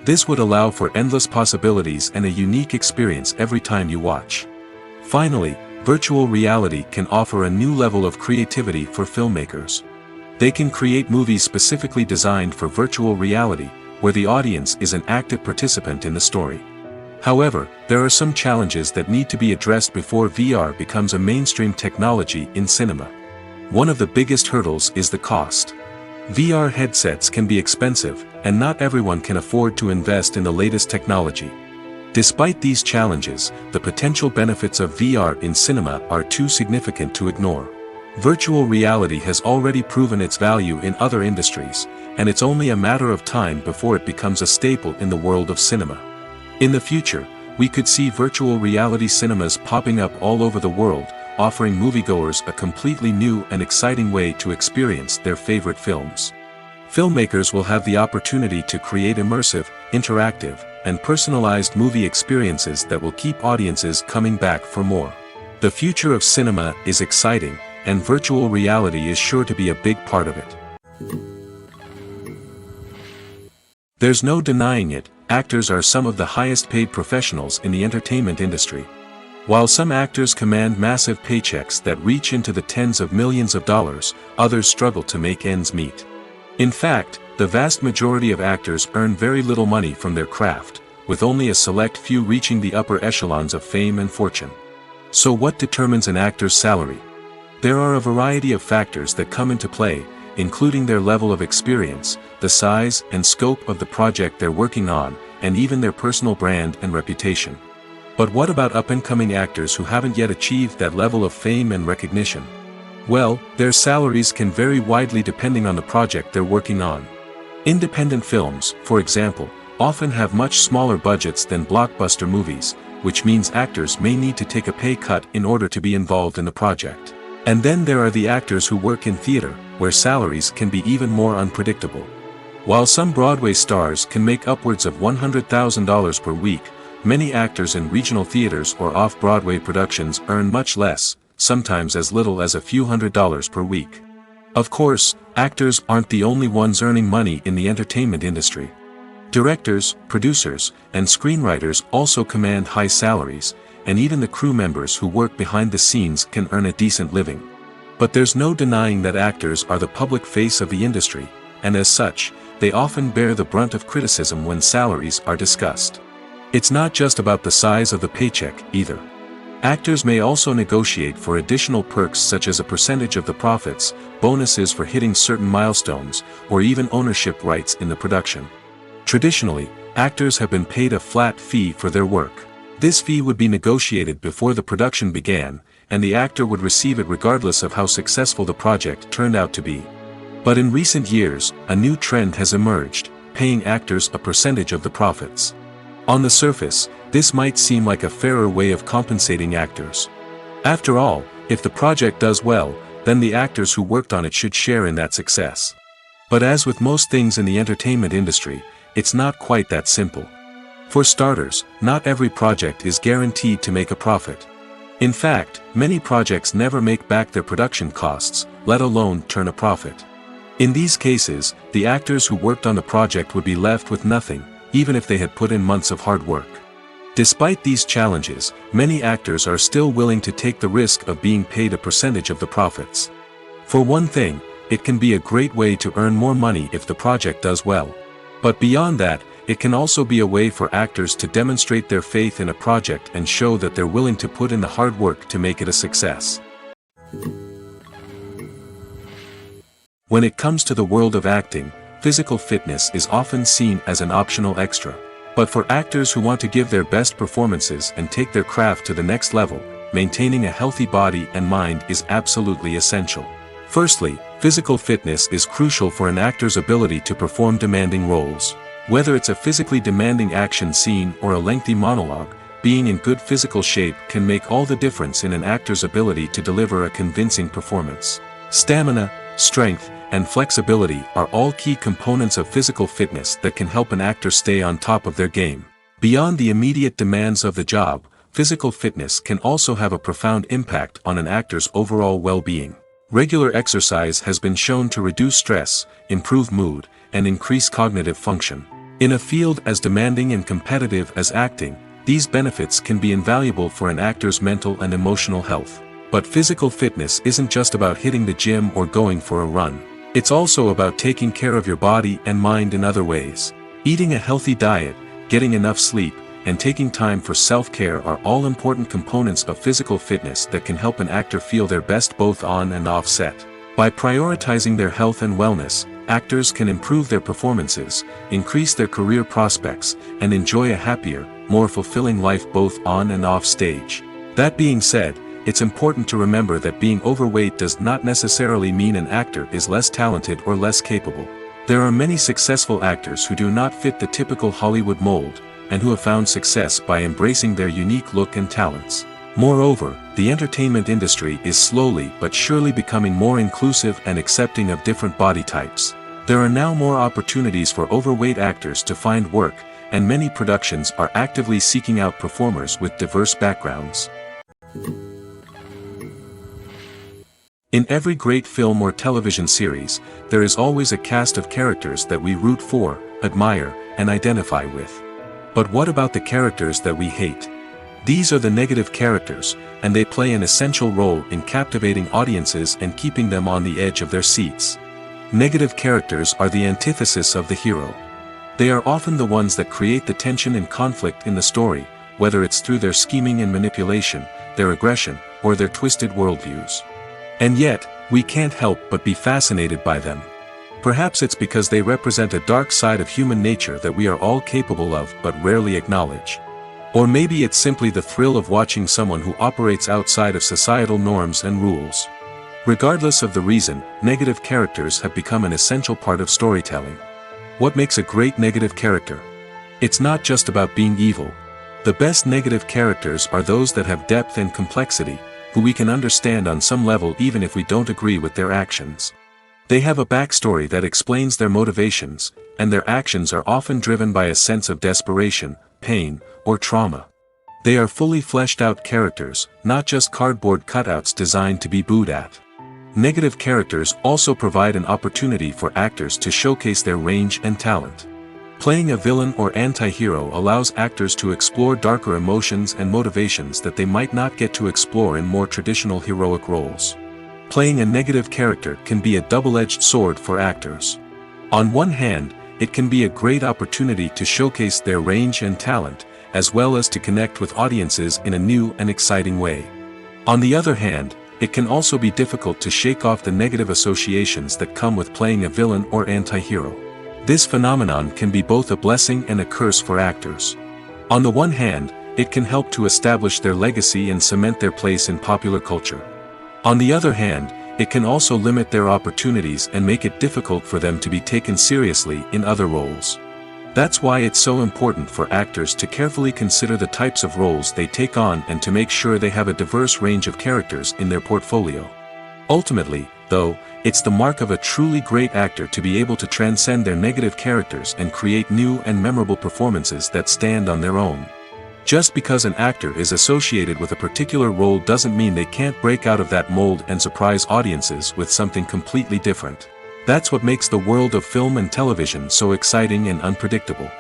This would allow for endless possibilities and a unique experience every time you watch. Finally, virtual reality can offer a new level of creativity for filmmakers. They can create movies specifically designed for virtual reality, where the audience is an active participant in the story. However, there are some challenges that need to be addressed before VR becomes a mainstream technology in cinema. One of the biggest hurdles is the cost. VR headsets can be expensive, and not everyone can afford to invest in the latest technology. Despite these challenges, the potential benefits of VR in cinema are too significant to ignore. Virtual reality has already proven its value in other industries, and it's only a matter of time before it becomes a staple in the world of cinema. In the future, we could see virtual reality cinemas popping up all over the world, offering moviegoers a completely new and exciting way to experience their favorite films. Filmmakers will have the opportunity to create immersive, interactive, and personalized movie experiences that will keep audiences coming back for more. The future of cinema is exciting, and virtual reality is sure to be a big part of it. There's no denying it, actors are some of the highest paid professionals in the entertainment industry. While some actors command massive paychecks that reach into the tens of millions of dollars, others struggle to make ends meet. In fact, the vast majority of actors earn very little money from their craft, with only a select few reaching the upper echelons of fame and fortune. So what determines an actor's salary? There are a variety of factors that come into play, including their level of experience, the size and scope of the project they're working on, and even their personal brand and reputation. But what about up-and-coming actors who haven't yet achieved that level of fame and recognition? Well, their salaries can vary widely depending on the project they're working on. Independent films, for example, often have much smaller budgets than blockbuster movies, which means actors may need to take a pay cut in order to be involved in the project. And then there are the actors who work in theater, where salaries can be even more unpredictable. While some Broadway stars can make upwards of $100,000 per week, many actors in regional theaters or off-Broadway productions earn much less, sometimes as little as a few $100s per week. Of course, actors aren't the only ones earning money in the entertainment industry. Directors, producers, and screenwriters also command high salaries, and even the crew members who work behind the scenes can earn a decent living. But there's no denying that actors are the public face of the industry, and as such, they often bear the brunt of criticism when salaries are discussed. It's not just about the size of the paycheck, either. Actors may also negotiate for additional perks such as a percentage of the profits, bonuses for hitting certain milestones, or even ownership rights in the production. Traditionally, actors have been paid a flat fee for their work. This fee would be negotiated before the production began, and the actor would receive it regardless of how successful the project turned out to be. But in recent years, a new trend has emerged, paying actors a percentage of the profits. On the surface, this might seem like a fairer way of compensating actors. After all, if the project does well, then the actors who worked on it should share in that success. But as with most things in the entertainment industry, it's not quite that simple. For starters, not every project is guaranteed to make a profit. In fact, many projects never make back their production costs, let alone turn a profit. In these cases, the actors who worked on the project would be left with nothing, even if they had put in months of hard work. Despite these challenges, many actors are still willing to take the risk of being paid a percentage of the profits. For one thing, it can be a great way to earn more money if the project does well. But beyond that, it can also be a way for actors to demonstrate their faith in a project and show that they're willing to put in the hard work to make it a success. When it comes to the world of acting, physical fitness is often seen as an optional extra. But for actors who want to give their best performances and take their craft to the next level, maintaining a healthy body and mind is absolutely essential. Firstly, physical fitness is crucial for an actor's ability to perform demanding roles. Whether it's a physically demanding action scene or a lengthy monologue, being in good physical shape can make all the difference in an actor's ability to deliver a convincing performance. Stamina, strength, and flexibility are all key components of physical fitness that can help an actor stay on top of their game. Beyond the immediate demands of the job, physical fitness can also have a profound impact on an actor's overall well-being. Regular exercise has been shown to reduce stress, improve mood, and increase cognitive function. In a field as demanding and competitive as acting, these benefits can be invaluable for an actor's mental and emotional health. But physical fitness isn't just about hitting the gym or going for a run. It's also about taking care of your body and mind in other ways. Eating a healthy diet, getting enough sleep, and taking time for self-care are all important components of physical fitness that can help an actor feel their best both on and off set. By prioritizing their health and wellness, actors can improve their performances, increase their career prospects, and enjoy a happier, more fulfilling life both on and off stage. That being said, it's important to remember that being overweight does not necessarily mean an actor is less talented or less capable. There are many successful actors who do not fit the typical Hollywood mold, and who have found success by embracing their unique look and talents. Moreover, the entertainment industry is slowly but surely becoming more inclusive and accepting of different body types. There are now more opportunities for overweight actors to find work, and many productions are actively seeking out performers with diverse backgrounds. In every great film or television series, there is always a cast of characters that we root for, admire, and identify with. But what about the characters that we hate? These are the negative characters, and they play an essential role in captivating audiences and keeping them on the edge of their seats. Negative characters are the antithesis of the hero. They are often the ones that create the tension and conflict in the story, whether it's through their scheming and manipulation, their aggression, or their twisted worldviews. And yet, we can't help but be fascinated by them. Perhaps it's because they represent a dark side of human nature that we are all capable of but rarely acknowledge. Or maybe it's simply the thrill of watching someone who operates outside of societal norms and rules. Regardless of the reason, negative characters have become an essential part of storytelling. What makes a great negative character? It's not just about being evil. The best negative characters are those that have depth and complexity, who we can understand on some level even if we don't agree with their actions. They have a backstory that explains their motivations, and their actions are often driven by a sense of desperation, pain, or trauma. They are fully fleshed out characters, not just cardboard cutouts designed to be booed at. Negative characters also provide an opportunity for actors to showcase their range and talent. Playing a villain or anti-hero allows actors to explore darker emotions and motivations that they might not get to explore in more traditional heroic roles. Playing a negative character can be a double-edged sword for actors. On one hand, it can be a great opportunity to showcase their range and talent, as well as to connect with audiences in a new and exciting way. On the other hand, it can also be difficult to shake off the negative associations that come with playing a villain or anti-hero. This phenomenon can be both a blessing and a curse for actors. On the one hand, it can help to establish their legacy and cement their place in popular culture. On the other hand, it can also limit their opportunities and make it difficult for them to be taken seriously in other roles. That's why it's so important for actors to carefully consider the types of roles they take on and to make sure they have a diverse range of characters in their portfolio. Ultimately, though, it's the mark of a truly great actor to be able to transcend their negative characters and create new and memorable performances that stand on their own. Just because an actor is associated with a particular role doesn't mean they can't break out of that mold and surprise audiences with something completely different. That's what makes the world of film and television so exciting and unpredictable.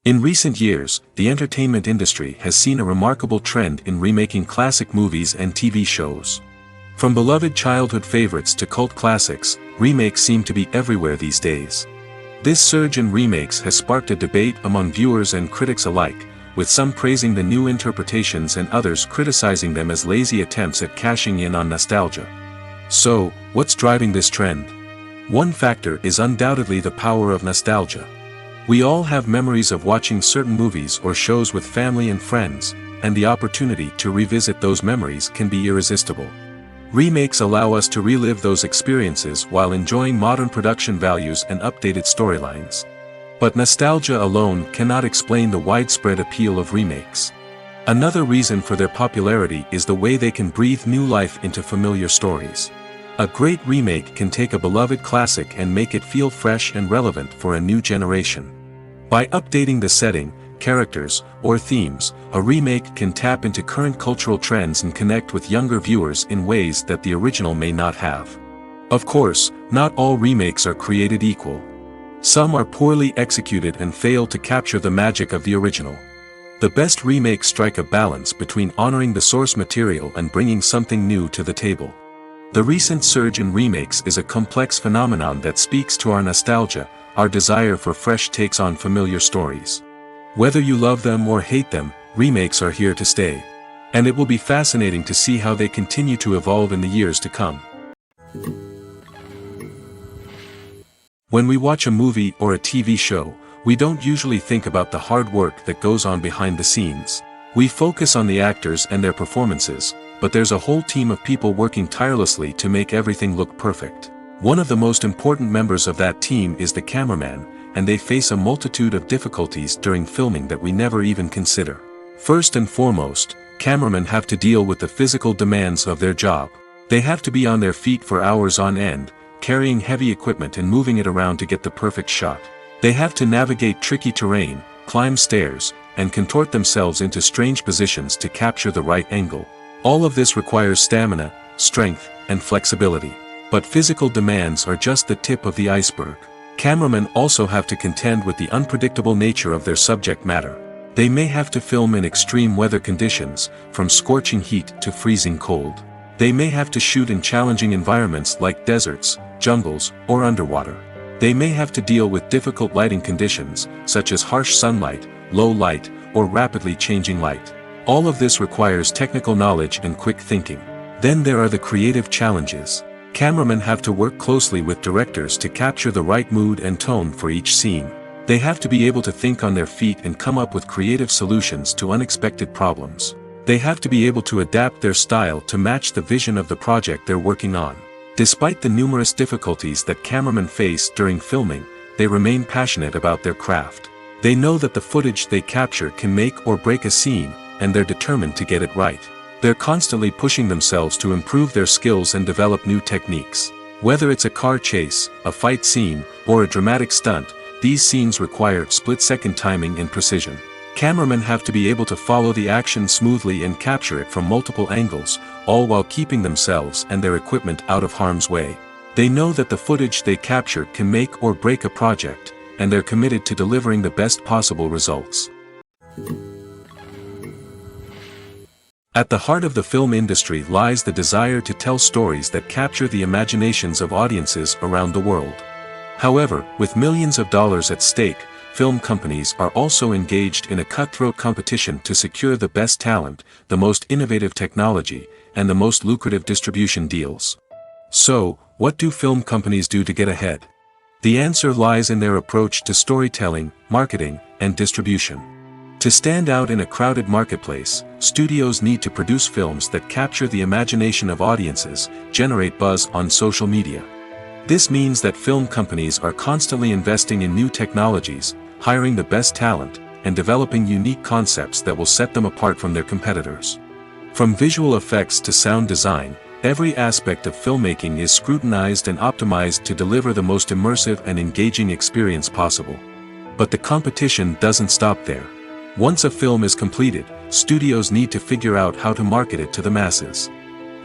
In recent years, the entertainment industry has seen a remarkable trend in remaking classic movies and TV shows. From beloved childhood favorites to cult classics, remakes seem to be everywhere these days. This surge in remakes has sparked a debate among viewers and critics alike, with some praising the new interpretations and others criticizing them as lazy attempts at cashing in on nostalgia. So, what's driving this trend? One factor is undoubtedly the power of nostalgia. We all have memories of watching certain movies or shows with family and friends, and the opportunity to revisit those memories can be irresistible. Remakes allow us to relive those experiences while enjoying modern production values and updated storylines. But nostalgia alone cannot explain the widespread appeal of remakes. Another reason for their popularity is the way they can breathe new life into familiar stories. A great remake can take a beloved classic and make it feel fresh and relevant for a new generation. By updating the setting, characters, or themes, a remake can tap into current cultural trends and connect with younger viewers in ways that the original may not have. Of course, not all remakes are created equal. Some are poorly executed and fail to capture the magic of the original. The best remakes strike a balance between honoring the source material and bringing something new to the table. The recent surge in remakes is a complex phenomenon that speaks to our nostalgia, our desire for fresh takes on familiar stories. Whether you love them or hate them, remakes are here to stay. And it will be fascinating to see how they continue to evolve in the years to come. When we watch a movie or a TV show, we don't usually think about the hard work that goes on behind the scenes. We focus on the actors and their performances, but there's a whole team of people working tirelessly to make everything look perfect. One of the most important members of that team is the cameraman, and they face a multitude of difficulties during filming that we never even consider. First and foremost, cameramen have to deal with the physical demands of their job. They have to be on their feet for hours on end, carrying heavy equipment and moving it around to get the perfect shot. They have to navigate tricky terrain, climb stairs, and contort themselves into strange positions to capture the right angle. All of this requires stamina, strength, and flexibility. But physical demands are just the tip of the iceberg. Cameramen also have to contend with the unpredictable nature of their subject matter. They may have to film in extreme weather conditions, from scorching heat to freezing cold. They may have to shoot in challenging environments like deserts, jungles, or underwater. They may have to deal with difficult lighting conditions, such as harsh sunlight, low light, or rapidly changing light. All of this requires technical knowledge and quick thinking. Then there are the creative challenges. Cameramen have to work closely with directors to capture the right mood and tone for each scene. They have to be able to think on their feet and come up with creative solutions to unexpected problems. They have to be able to adapt their style to match the vision of the project they're working on. Despite the numerous difficulties that cameramen face during filming, they remain passionate about their craft. They know that the footage they capture can make or break a scene, and they're determined to get it right. They're constantly pushing themselves to improve their skills and develop new techniques. Whether it's a car chase, a fight scene, or a dramatic stunt, these scenes require split-second timing and precision. Cameramen have to be able to follow the action smoothly and capture it from multiple angles, all while keeping themselves and their equipment out of harm's way. They know that the footage they capture can make or break a project, and they're committed to delivering the best possible results. At the heart of the film industry lies the desire to tell stories that capture the imaginations of audiences around the world. However, with millions of dollars at stake, film companies are also engaged in a cutthroat competition to secure the best talent, the most innovative technology, and the most lucrative distribution deals. So, what do film companies do to get ahead? The answer lies in their approach to storytelling, marketing, and distribution. To stand out in a crowded marketplace, studios need to produce films that capture the imagination of audiences, generate buzz on social media. This means that film companies are constantly investing in new technologies, hiring the best talent, and developing unique concepts that will set them apart from their competitors. From visual effects to sound design, every aspect of filmmaking is scrutinized and optimized to deliver the most immersive and engaging experience possible. But the competition doesn't stop there. Once a film is completed, studios need to figure out how to market it to the masses.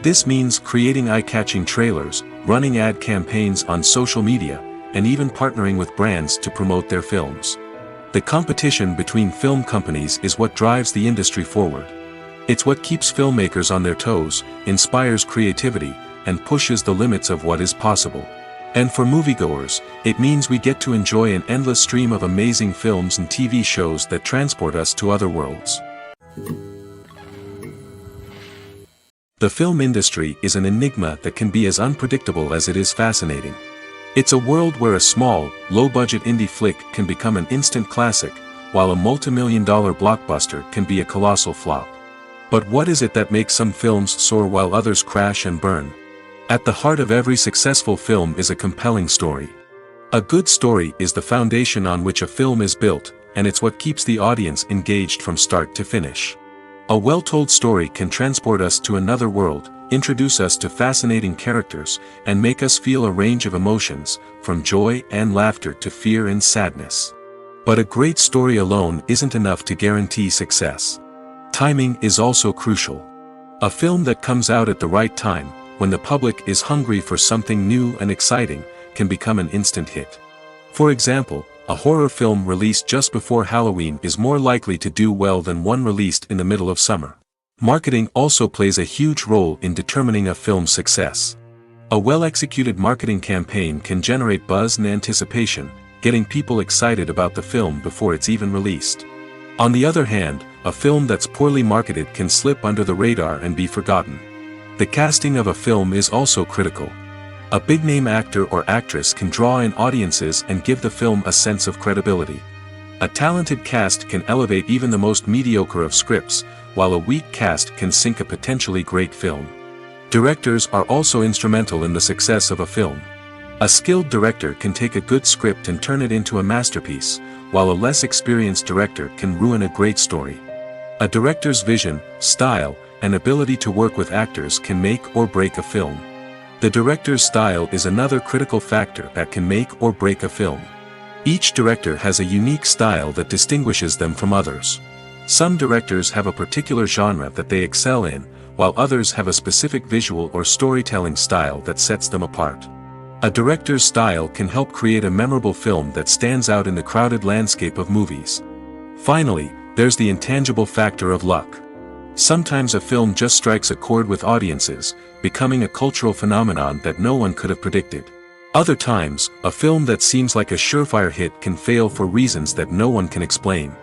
This means creating eye-catching trailers, running ad campaigns on social media, and even partnering with brands to promote their films. The competition between film companies is what drives the industry forward. It's what keeps filmmakers on their toes, inspires creativity, and pushes the limits of what is possible. And for moviegoers, it means we get to enjoy an endless stream of amazing films and TV shows that transport us to other worlds. The film industry is an enigma that can be as unpredictable as it is fascinating. It's a world where a small, low-budget indie flick can become an instant classic, while a multi-million-dollar blockbuster can be a colossal flop. But what is it that makes some films soar while others crash and burn? At the heart of every successful film is a compelling story. A good story is the foundation on which a film is built, and it's what keeps the audience engaged from start to finish. A well-told story can transport us to another world, introduce us to fascinating characters, and make us feel a range of emotions, from joy and laughter to fear and sadness. But a great story alone isn't enough to guarantee success. Timing is also crucial. A film that comes out at the right time, when the public is hungry for something new and exciting, can become an instant hit. For example, a horror film released just before Halloween is more likely to do well than one released in the middle of summer. Marketing also plays a huge role in determining a film's success. A well-executed marketing campaign can generate buzz and anticipation, getting people excited about the film before it's even released. On the other hand, a film that's poorly marketed can slip under the radar and be forgotten. The casting of a film is also critical. A big-name actor or actress can draw in audiences and give the film a sense of credibility. A talented cast can elevate even the most mediocre of scripts, while a weak cast can sink a potentially great film. Directors are also instrumental in the success of a film. A skilled director can take a good script and turn it into a masterpiece, while a less experienced director can ruin a great story. A director's vision, style, and ability to work with actors can make or break a film. The director's style is another critical factor that can make or break a film. Each director has a unique style that distinguishes them from others. Some directors have a particular genre that they excel in, while others have a specific visual or storytelling style that sets them apart. A director's style can help create a memorable film that stands out in the crowded landscape of movies. Finally, there's the intangible factor of luck. Sometimes a film just strikes a chord with audiences, becoming a cultural phenomenon that no one could have predicted. Other times, a film that seems like a surefire hit can fail for reasons that no one can explain.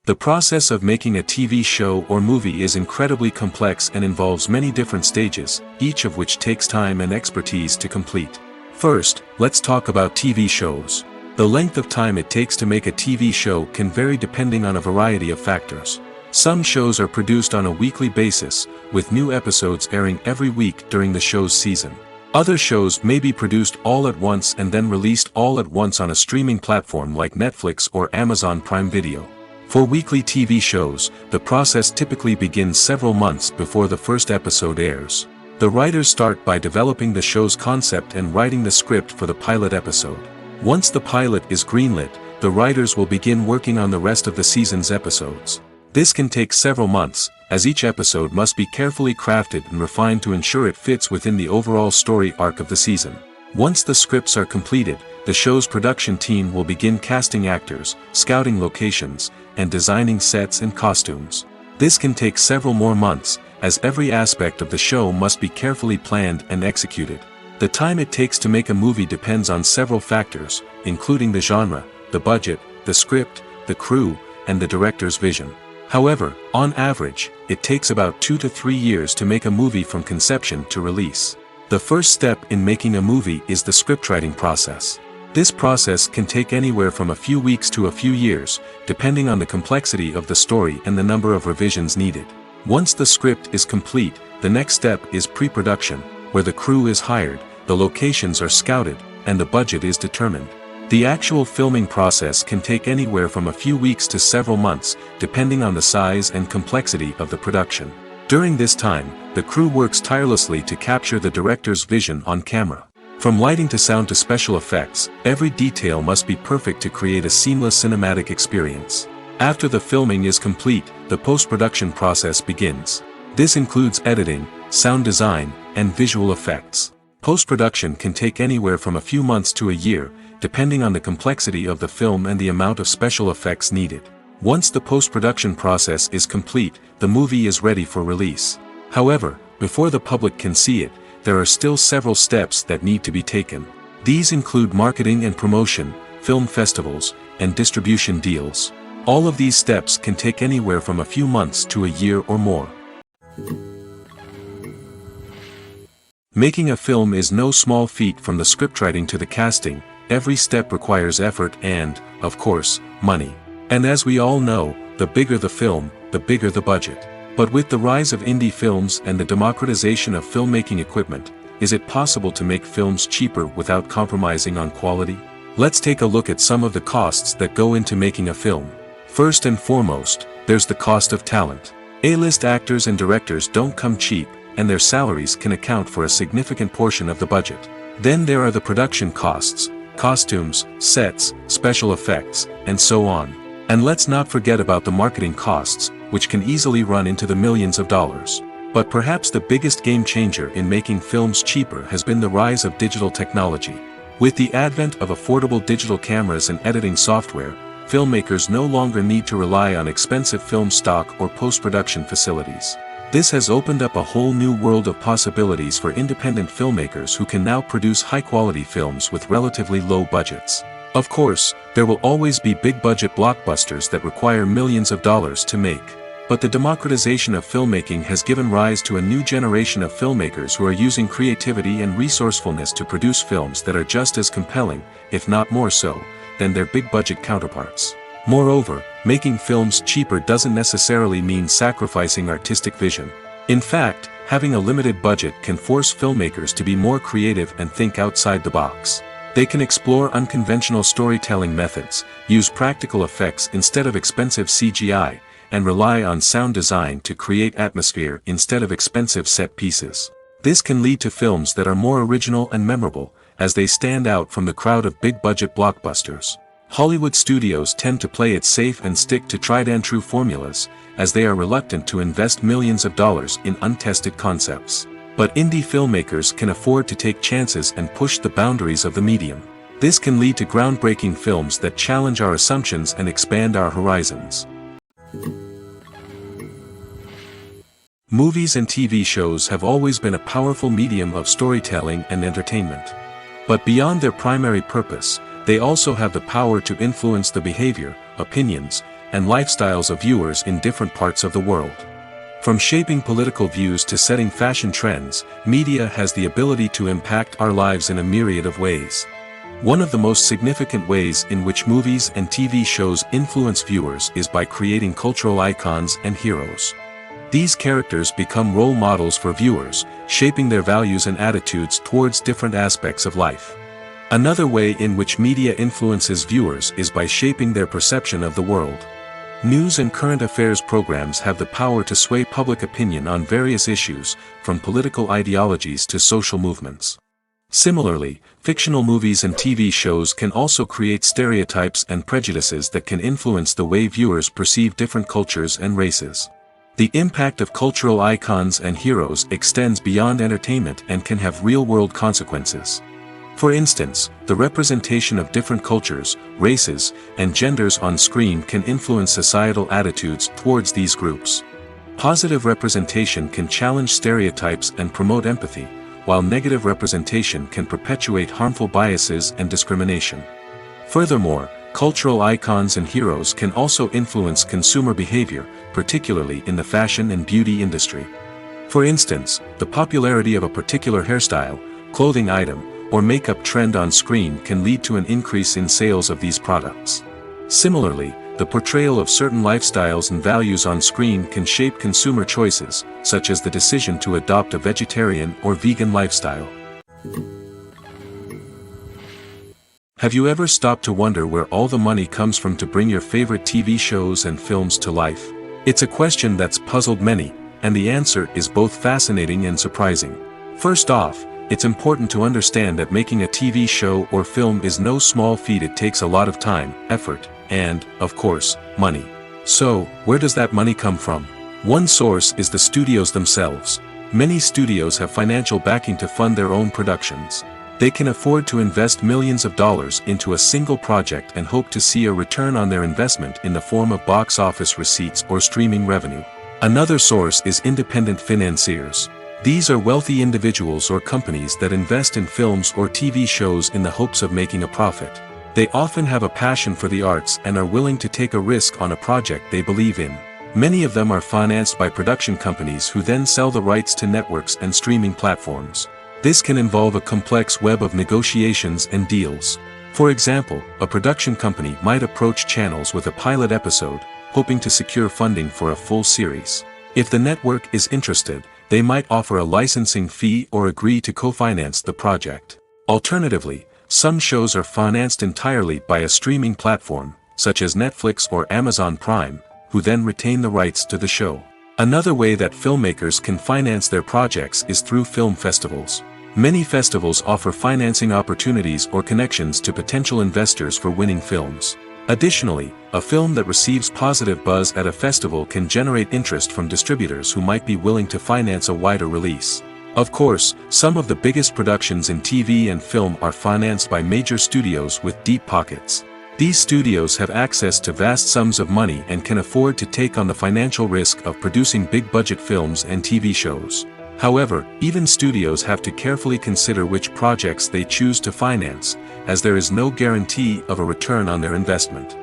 The process of making a TV show or movie is incredibly complex and involves many different stages, each of which takes time and expertise to complete. First, let's talk about TV shows. The length of time it takes to make a TV show can vary depending on a variety of factors. Some shows are produced on a weekly basis, with new episodes airing every week during the show's season. Other shows may be produced all at once and then released all at once on a streaming platform like Netflix or Amazon Prime Video. For weekly TV shows, the process typically begins several months before the first episode airs. The writers start by developing the show's concept and writing the script for the pilot episode. Once the pilot is greenlit, the writers will begin working on the rest of the season's episodes. This can take several months, as each episode must be carefully crafted and refined to ensure it fits within the overall story arc of the season. Once the scripts are completed, the show's production team will begin casting actors, scouting locations, and designing sets and costumes. This can take several more months, as every aspect of the show must be carefully planned and executed. The time it takes to make a movie depends on several factors, including the genre, the budget, the script, the crew, and the director's vision. However, on average, it takes about 2 to 3 years to make a movie from conception to release. The first step in making a movie is the scriptwriting process. This process can take anywhere from a few weeks to a few years, depending on the complexity of the story and the number of revisions needed. Once the script is complete, the next step is pre-production, where the crew is hired, the locations are scouted, and the budget is determined. The actual filming process can take anywhere from a few weeks to several months, depending on the size and complexity of the production. During this time, the crew works tirelessly to capture the director's vision on camera. From lighting to sound to special effects, every detail must be perfect to create a seamless cinematic experience. After the filming is complete, the post-production process begins. This includes editing, sound design, and visual effects. Post-production can take anywhere from a few months to a year, depending on the complexity of the film and the amount of special effects needed. Once the post-production process is complete, the movie is ready for release. However, before the public can see it, there are still several steps that need to be taken. These include marketing and promotion, film festivals, and distribution deals. All of these steps can take anywhere from a few months to a year or more. Making a film is no small feat. From the scriptwriting to the casting, every step requires effort and, of course, money. And as we all know, the bigger the film, the bigger the budget. But with the rise of indie films and the democratization of filmmaking equipment, is it possible to make films cheaper without compromising on quality? Let's take a look at some of the costs that go into making a film. First and foremost, there's the cost of talent. A-list actors and directors don't come cheap, and their salaries can account for a significant portion of the budget. Then there are the production costs, costumes, sets, special effects, and so on. And let's not forget about the marketing costs, which can easily run into the millions of dollars. But perhaps the biggest game changer in making films cheaper has been the rise of digital technology. With the advent of affordable digital cameras and editing software, filmmakers no longer need to rely on expensive film stock or post-production facilities. This has opened up a whole new world of possibilities for independent filmmakers who can now produce high-quality films with relatively low budgets. Of course, there will always be big-budget blockbusters that require millions of dollars to make. But the democratization of filmmaking has given rise to a new generation of filmmakers who are using creativity and resourcefulness to produce films that are just as compelling, if not more so, than their big-budget counterparts. Moreover, making films cheaper doesn't necessarily mean sacrificing artistic vision. In fact, having a limited budget can force filmmakers to be more creative and think outside the box. They can explore unconventional storytelling methods, use practical effects instead of expensive CGI, and rely on sound design to create atmosphere instead of expensive set pieces. This can lead to films that are more original and memorable, as they stand out from the crowd of big-budget blockbusters. Hollywood studios tend to play it safe and stick to tried-and-true formulas, as they are reluctant to invest millions of dollars in untested concepts. But indie filmmakers can afford to take chances and push the boundaries of the medium. This can lead to groundbreaking films that challenge our assumptions and expand our horizons. Movies and TV shows have always been a powerful medium of storytelling and entertainment. But beyond their primary purpose, they also have the power to influence the behavior, opinions, and lifestyles of viewers in different parts of the world. From shaping political views to setting fashion trends, media has the ability to impact our lives in a myriad of ways. One of the most significant ways in which movies and TV shows influence viewers is by creating cultural icons and heroes. These characters become role models for viewers, shaping their values and attitudes towards different aspects of life. Another way in which media influences viewers is by shaping their perception of the world. News and current affairs programs have the power to sway public opinion on various issues, from political ideologies to social movements. Similarly, fictional movies and TV shows can also create stereotypes and prejudices that can influence the way viewers perceive different cultures and races. The impact of cultural icons and heroes extends beyond entertainment and can have real-world consequences. For instance, the representation of different cultures, races, and genders on screen can influence societal attitudes towards these groups. Positive representation can challenge stereotypes and promote empathy, while negative representation can perpetuate harmful biases and discrimination. Furthermore, cultural icons and heroes can also influence consumer behavior, particularly in the fashion and beauty industry. For instance, the popularity of a particular hairstyle, clothing item, or makeup trend on screen can lead to an increase in sales of these products. Similarly, the portrayal of certain lifestyles and values on screen can shape consumer choices, such as the decision to adopt a vegetarian or vegan lifestyle. Have you ever stopped to wonder where all the money comes from to bring your favorite TV shows and films to life? It's a question that's puzzled many, and the answer is both fascinating and surprising. First off, it's important to understand that making a TV show or film is no small feat. It takes a lot of time, effort, and, of course, money. So, where does that money come from? One source is the studios themselves. Many studios have financial backing to fund their own productions. They can afford to invest millions of dollars into a single project and hope to see a return on their investment in the form of box office receipts or streaming revenue. Another source is independent financiers. These are wealthy individuals or companies that invest in films or TV shows in the hopes of making a profit. They often have a passion for the arts and are willing to take a risk on a project they believe in. Many of them are financed by production companies who then sell the rights to networks and streaming platforms. This can involve a complex web of negotiations and deals. For example, a production company might approach channels with a pilot episode, hoping to secure funding for a full series. If the network is interested, they might offer a licensing fee or agree to co-finance the project. Alternatively, some shows are financed entirely by a streaming platform, such as Netflix or Amazon Prime, who then retain the rights to the show. Another way that filmmakers can finance their projects is through film festivals. Many festivals offer financing opportunities or connections to potential investors for winning films. Additionally, a film that receives positive buzz at a festival can generate interest from distributors who might be willing to finance a wider release. Of course, some of the biggest productions in TV and film are financed by major studios with deep pockets. These studios have access to vast sums of money and can afford to take on the financial risk of producing big-budget films and TV shows. However, even studios have to carefully consider which projects they choose to finance, as there is no guarantee of a return on their investment.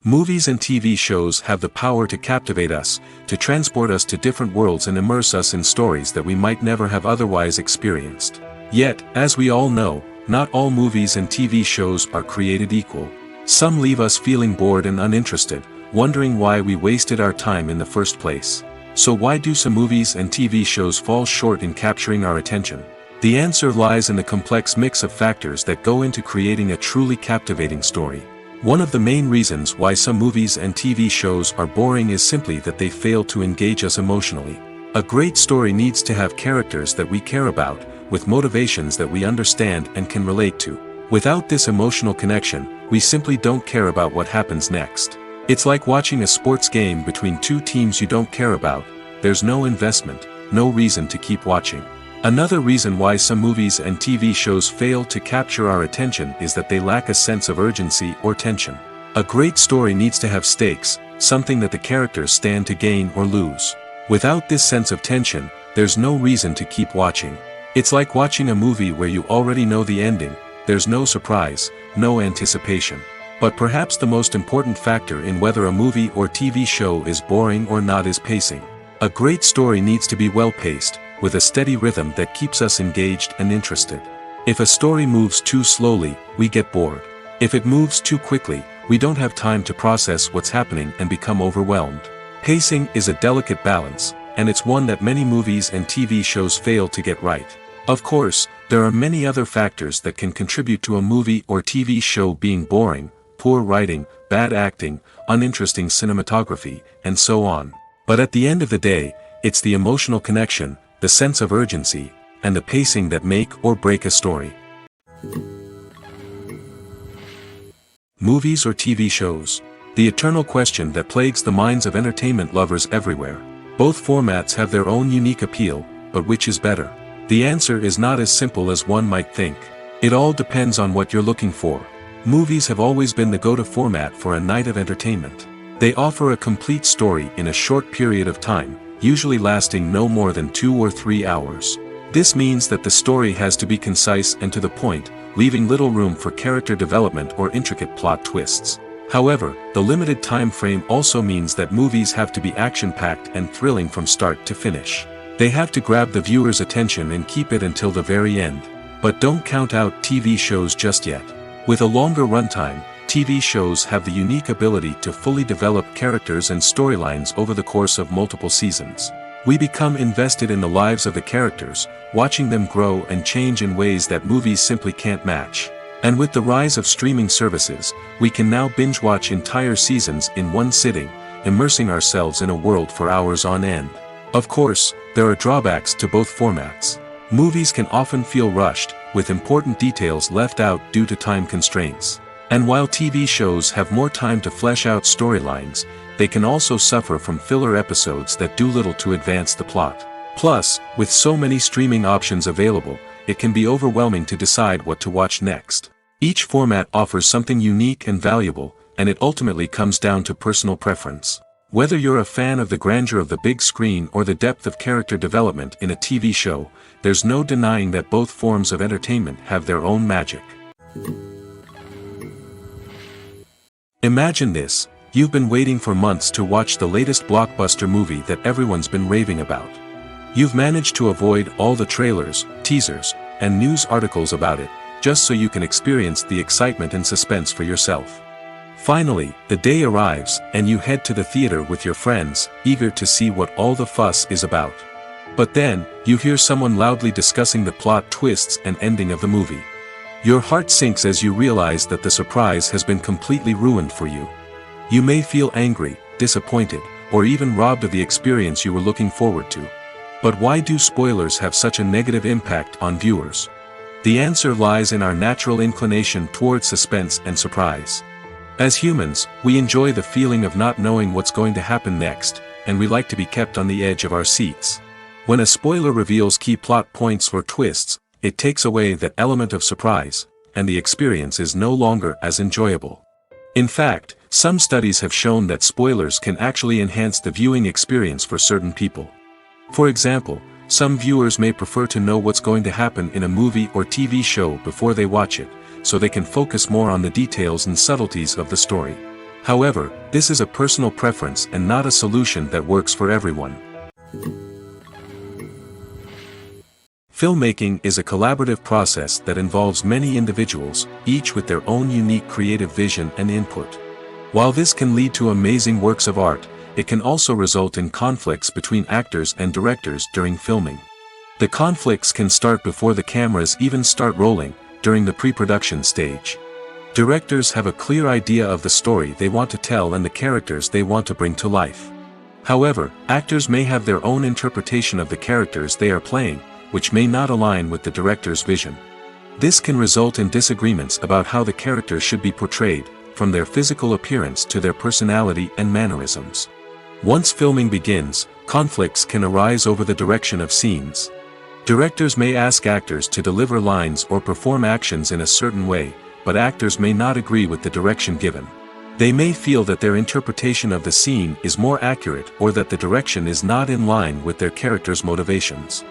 Movies and TV shows have the power to captivate us, to transport us to different worlds and immerse us in stories that we might never have otherwise experienced. Yet, as we all know, not all movies and TV shows are created equal. Some leave us feeling bored and uninterested, wondering why we wasted our time in the first place. So why do some movies and TV shows fall short in capturing our attention? The answer lies in the complex mix of factors that go into creating a truly captivating story. One of the main reasons why some movies and TV shows are boring is simply that they fail to engage us emotionally. A great story needs to have characters that we care about, with motivations that we understand and can relate to. Without this emotional connection, we simply don't care about what happens next. It's like watching a sports game between two teams you don't care about. There's no investment, no reason to keep watching. Another reason why some movies and TV shows fail to capture our attention is that they lack a sense of urgency or tension. A great story needs to have stakes, something that the characters stand to gain or lose. Without this sense of tension, there's no reason to keep watching. It's like watching a movie where you already know the ending. There's no surprise, no anticipation. But perhaps the most important factor in whether a movie or TV show is boring or not is pacing. A great story needs to be well-paced, with a steady rhythm that keeps us engaged and interested. If a story moves too slowly, we get bored. If it moves too quickly, we don't have time to process what's happening and become overwhelmed. Pacing is a delicate balance, and it's one that many movies and TV shows fail to get right. Of course, there are many other factors that can contribute to a movie or TV show being boring: poor writing, bad acting, uninteresting cinematography, and so on. But at the end of the day, it's the emotional connection, the sense of urgency, and the pacing that make or break a story. Movies or TV shows? The eternal question that plagues the minds of entertainment lovers everywhere. Both formats have their own unique appeal, but which is better? The answer is not as simple as one might think. It all depends on what you're looking for. Movies have always been the go-to format for a night of entertainment. They offer a complete story in a short period of time, usually lasting no more than 2 or 3 hours. This means that the story has to be concise and to the point, leaving little room for character development or intricate plot twists. However, the limited time frame also means that movies have to be action-packed and thrilling from start to finish. They have to grab the viewer's attention and keep it until the very end. But don't count out TV shows just yet. With a longer runtime, TV shows have the unique ability to fully develop characters and storylines over the course of multiple seasons. We become invested in the lives of the characters, watching them grow and change in ways that movies simply can't match. And with the rise of streaming services, we can now binge-watch entire seasons in one sitting, immersing ourselves in a world for hours on end. Of course, there are drawbacks to both formats. Movies can often feel rushed, with important details left out due to time constraints. And while TV shows have more time to flesh out storylines, they can also suffer from filler episodes that do little to advance the plot. Plus, with so many streaming options available, it can be overwhelming to decide what to watch next. Each format offers something unique and valuable, and it ultimately comes down to personal preference. Whether you're a fan of the grandeur of the big screen or the depth of character development in a TV show, there's no denying that both forms of entertainment have their own magic. Imagine this: you've been waiting for months to watch the latest blockbuster movie that everyone's been raving about. You've managed to avoid all the trailers, teasers, and news articles about it, just so you can experience the excitement and suspense for yourself. Finally, the day arrives, and you head to the theater with your friends, eager to see what all the fuss is about. But then, you hear someone loudly discussing the plot twists and ending of the movie. Your heart sinks as you realize that the surprise has been completely ruined for you. You may feel angry, disappointed, or even robbed of the experience you were looking forward to. But why do spoilers have such a negative impact on viewers? The answer lies in our natural inclination towards suspense and surprise. As humans, we enjoy the feeling of not knowing what's going to happen next, and we like to be kept on the edge of our seats. When a spoiler reveals key plot points or twists, it takes away that element of surprise, and the experience is no longer as enjoyable. In fact, some studies have shown that spoilers can actually enhance the viewing experience for certain people. For example, some viewers may prefer to know what's going to happen in a movie or TV show before they watch it, so they can focus more on the details and subtleties of the story. However, this is a personal preference and not a solution that works for everyone. Filmmaking is a collaborative process that involves many individuals, each with their own unique creative vision and input. While this can lead to amazing works of art, it can also result in conflicts between actors and directors during filming. The conflicts can start before the cameras even start rolling, during the pre-production stage. Directors have a clear idea of the story they want to tell and the characters they want to bring to life. However, actors may have their own interpretation of the characters they are playing, which may not align with the director's vision. This can result in disagreements about how the characters should be portrayed, from their physical appearance to their personality and mannerisms. Once filming begins, conflicts can arise over the direction of scenes. Directors may ask actors to deliver lines or perform actions in a certain way, but actors may not agree with the direction given. They may feel that their interpretation of the scene is more accurate or that the direction is not in line with their character's motivations.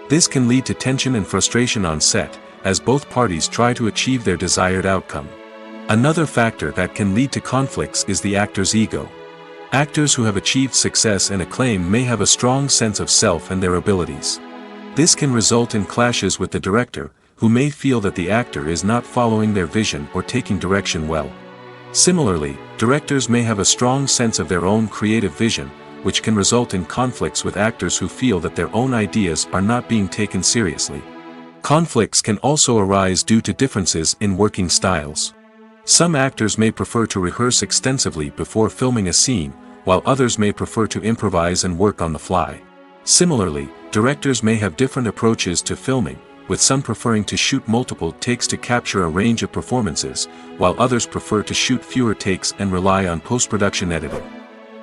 This can lead to tension and frustration on set, as both parties try to achieve their desired outcome. Another factor that can lead to conflicts is the actor's ego. Actors who have achieved success and acclaim may have a strong sense of self and their abilities. This can result in clashes with the director, who may feel that the actor is not following their vision or taking direction well. Similarly, directors may have a strong sense of their own creative vision, which can result in conflicts with actors who feel that their own ideas are not being taken seriously. Conflicts can also arise due to differences in working styles. Some actors may prefer to rehearse extensively before filming a scene, while others may prefer to improvise and work on the fly. Similarly, directors may have different approaches to filming, with some preferring to shoot multiple takes to capture a range of performances, while others prefer to shoot fewer takes and rely on post-production editing.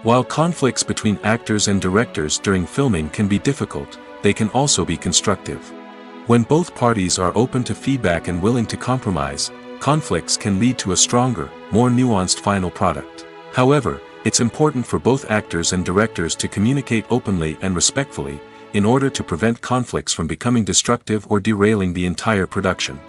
While conflicts between actors and directors during filming can be difficult, they can also be constructive. When both parties are open to feedback and willing to compromise, conflicts can lead to a stronger, more nuanced final product. However, it's important for both actors and directors to communicate openly and respectfully, in order to prevent conflicts from becoming destructive or derailing the entire production.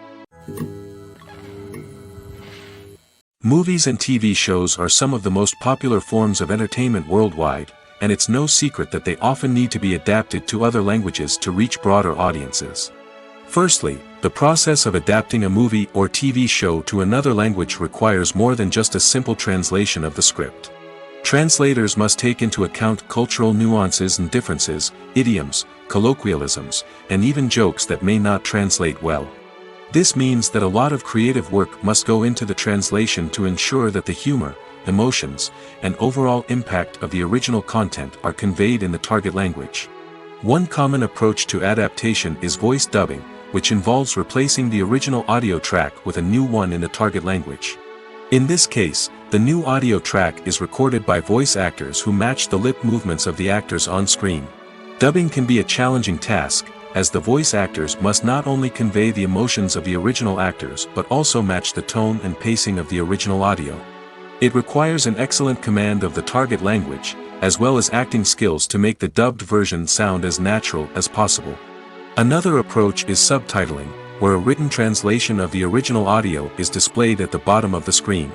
Movies and TV shows are some of the most popular forms of entertainment worldwide, and it's no secret that they often need to be adapted to other languages to reach broader audiences. Firstly, the process of adapting a movie or TV show to another language requires more than just a simple translation of the script. Translators must take into account cultural nuances and differences, idioms, colloquialisms, and even jokes that may not translate well. This means that a lot of creative work must go into the translation to ensure that the humor, emotions, and overall impact of the original content are conveyed in the target language. One common approach to adaptation is voice dubbing, which involves replacing the original audio track with a new one in the target language. In this case, the new audio track is recorded by voice actors who match the lip movements of the actors on screen. Dubbing can be a challenging task, as the voice actors must not only convey the emotions of the original actors but also match the tone and pacing of the original audio. It requires an excellent command of the target language, as well as acting skills to make the dubbed version sound as natural as possible. Another approach is subtitling, where a written translation of the original audio is displayed at the bottom of the screen.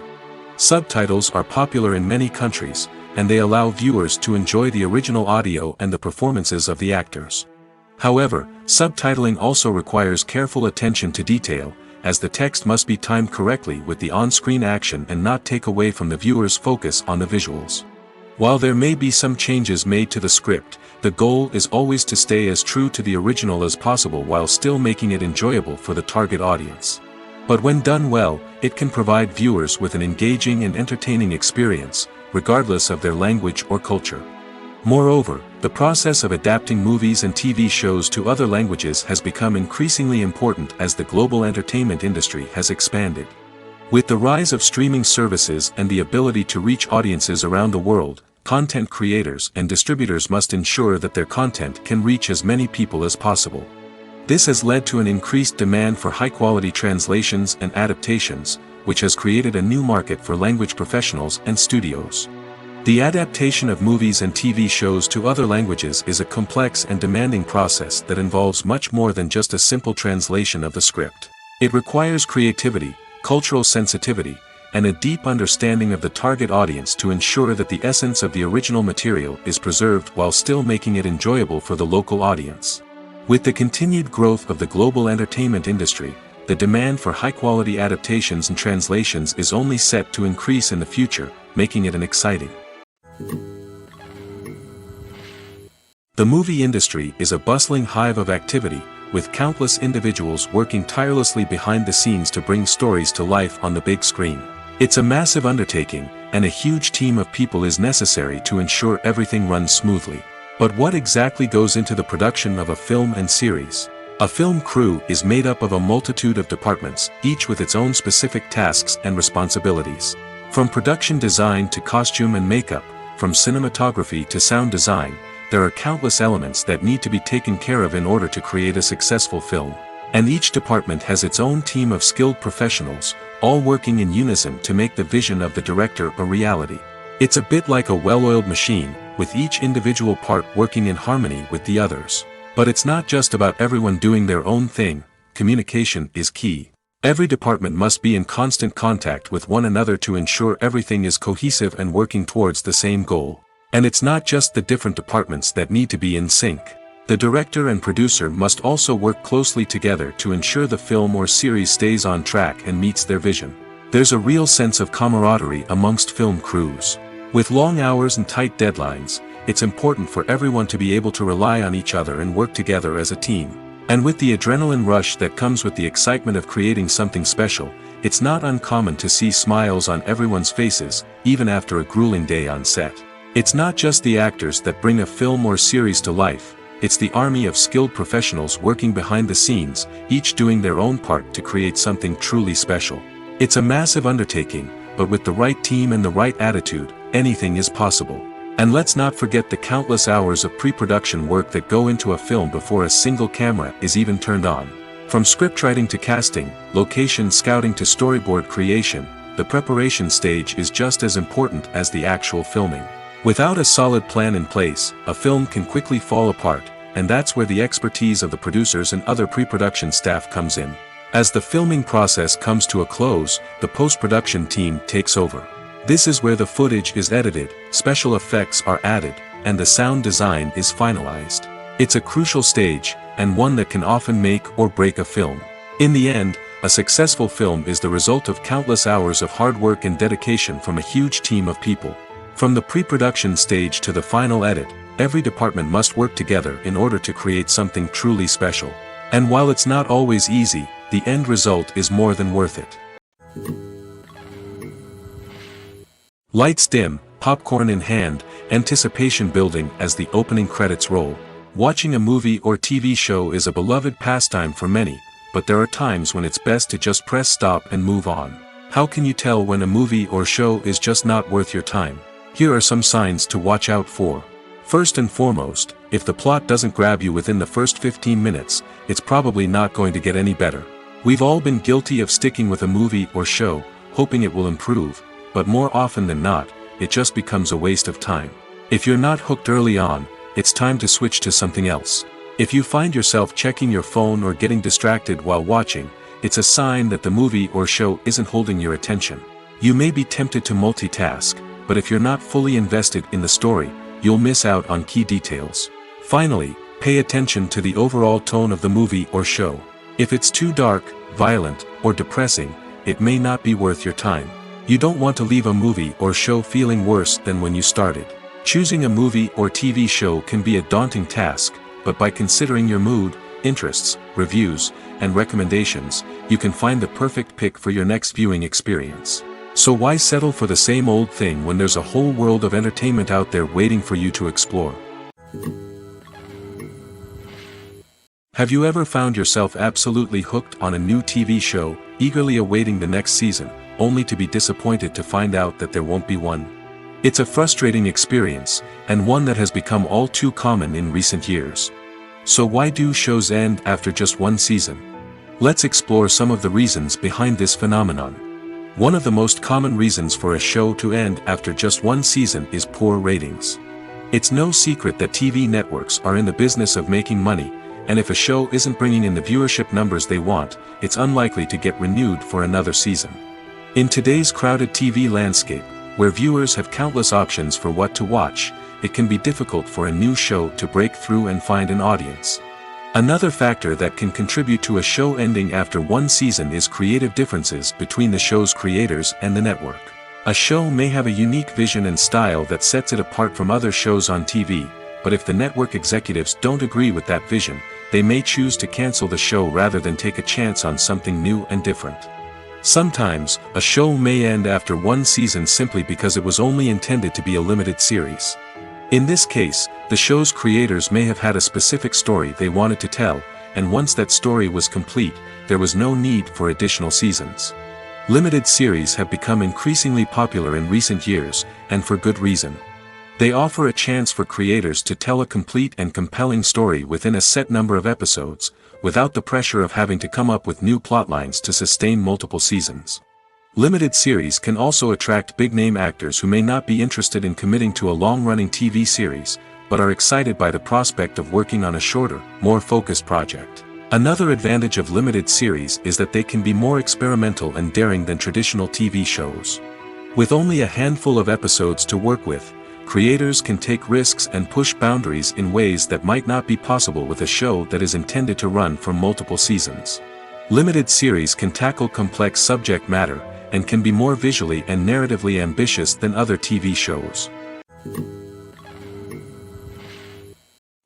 Subtitles are popular in many countries, and they allow viewers to enjoy the original audio and the performances of the actors. However, subtitling also requires careful attention to detail, as the text must be timed correctly with the on-screen action and not take away from the viewer's focus on the visuals. While there may be some changes made to the script, the goal is always to stay as true to the original as possible while still making it enjoyable for the target audience. But when done well, it can provide viewers with an engaging and entertaining experience, regardless of their language or culture. Moreover, the process of adapting movies and TV shows to other languages has become increasingly important as the global entertainment industry has expanded. With the rise of streaming services and the ability to reach audiences around the world, content creators and distributors must ensure that their content can reach as many people as possible. This has led to an increased demand for high-quality translations and adaptations, which has created a new market for language professionals and studios. The adaptation of movies and TV shows to other languages is a complex and demanding process that involves much more than just a simple translation of the script. It requires creativity, cultural sensitivity, and a deep understanding of the target audience to ensure that the essence of the original material is preserved while still making it enjoyable for the local audience. With the continued growth of the global entertainment industry, the demand for high-quality adaptations and translations is only set to increase in the future, making it an exciting. The movie industry is a bustling hive of activity, with countless individuals working tirelessly behind the scenes to bring stories to life on the big screen. It's a massive undertaking, and a huge team of people is necessary to ensure everything runs smoothly. But what exactly goes into the production of a film and series? A film crew is made up of a multitude of departments, each with its own specific tasks and responsibilities. From production design to costume and makeup, from cinematography to sound design, there are countless elements that need to be taken care of in order to create a successful film. And each department has its own team of skilled professionals, all working in unison to make the vision of the director a reality. It's a bit like a well-oiled machine, with each individual part working in harmony with the others. But it's not just about everyone doing their own thing. Communication is key. Every department must be in constant contact with one another to ensure everything is cohesive and working towards the same goal. And it's not just the different departments that need to be in sync. The director and producer must also work closely together to ensure the film or series stays on track and meets their vision. There's a real sense of camaraderie amongst film crews. With long hours and tight deadlines, it's important for everyone to be able to rely on each other and work together as a team. And with the adrenaline rush that comes with the excitement of creating something special, it's not uncommon to see smiles on everyone's faces, even after a grueling day on set. It's not just the actors that bring a film or series to life, it's the army of skilled professionals working behind the scenes, each doing their own part to create something truly special. It's a massive undertaking, but with the right team and the right attitude, anything is possible. And let's not forget the countless hours of pre-production work that go into a film before a single camera is even turned on. From scriptwriting to casting, location scouting to storyboard creation, the preparation stage is just as important as the actual filming. Without a solid plan in place, a film can quickly fall apart, and that's where the expertise of the producers and other pre-production staff comes in. As the filming process comes to a close, the post-production team takes over. This is where the footage is edited, special effects are added, and the sound design is finalized. It's a crucial stage, and one that can often make or break a film. In the end, a successful film is the result of countless hours of hard work and dedication from a huge team of people. From the pre-production stage to the final edit, every department must work together in order to create something truly special. And while it's not always easy, the end result is more than worth it. Lights dim, popcorn in hand, anticipation building as the opening credits roll. Watching a movie or TV show is a beloved pastime for many, but there are times when it's best to just press stop and move on. How can you tell when a movie or show is just not worth your time? Here are some signs to watch out for. First and foremost, if the plot doesn't grab you within the first 15 minutes, it's probably not going to get any better. We've all been guilty of sticking with a movie or show, hoping it will improve, but more often than not, it just becomes a waste of time. If you're not hooked early on, it's time to switch to something else. If you find yourself checking your phone or getting distracted while watching, it's a sign that the movie or show isn't holding your attention. You may be tempted to multitask, but if you're not fully invested in the story, you'll miss out on key details. Finally, pay attention to the overall tone of the movie or show. If it's too dark, violent, or depressing, it may not be worth your time. You don't want to leave a movie or show feeling worse than when you started. Choosing a movie or TV show can be a daunting task, but by considering your mood, interests, reviews, and recommendations, you can find the perfect pick for your next viewing experience. So why settle for the same old thing when there's a whole world of entertainment out there waiting for you to explore? Have you ever found yourself absolutely hooked on a new TV show, eagerly awaiting the next season, only to be disappointed to find out that there won't be one? It's a frustrating experience, and one that has become all too common in recent years. So why do shows end after just one season? Let's explore some of the reasons behind this phenomenon. One of the most common reasons for a show to end after just one season is poor ratings. It's no secret that TV networks are in the business of making money, and if a show isn't bringing in the viewership numbers they want, it's unlikely to get renewed for another season. In today's crowded TV landscape, where viewers have countless options for what to watch, it can be difficult for a new show to break through and find an audience. Another factor that can contribute to a show ending after one season is creative differences between the show's creators and the network. A show may have a unique vision and style that sets it apart from other shows on TV, but if the network executives don't agree with that vision, they may choose to cancel the show rather than take a chance on something new and different. Sometimes, a show may end after one season simply because it was only intended to be a limited series. In this case, the show's creators may have had a specific story they wanted to tell, and once that story was complete, there was no need for additional seasons. Limited series have become increasingly popular in recent years, and for good reason. They offer a chance for creators to tell a complete and compelling story within a set number of episodes, without the pressure of having to come up with new plotlines to sustain multiple seasons. Limited series can also attract big-name actors who may not be interested in committing to a long-running TV series, but are excited by the prospect of working on a shorter, more focused project. Another advantage of limited series is that they can be more experimental and daring than traditional TV shows. With only a handful of episodes to work with, creators can take risks and push boundaries in ways that might not be possible with a show that is intended to run for multiple seasons. Limited series can tackle complex subject matter, and can be more visually and narratively ambitious than other TV shows.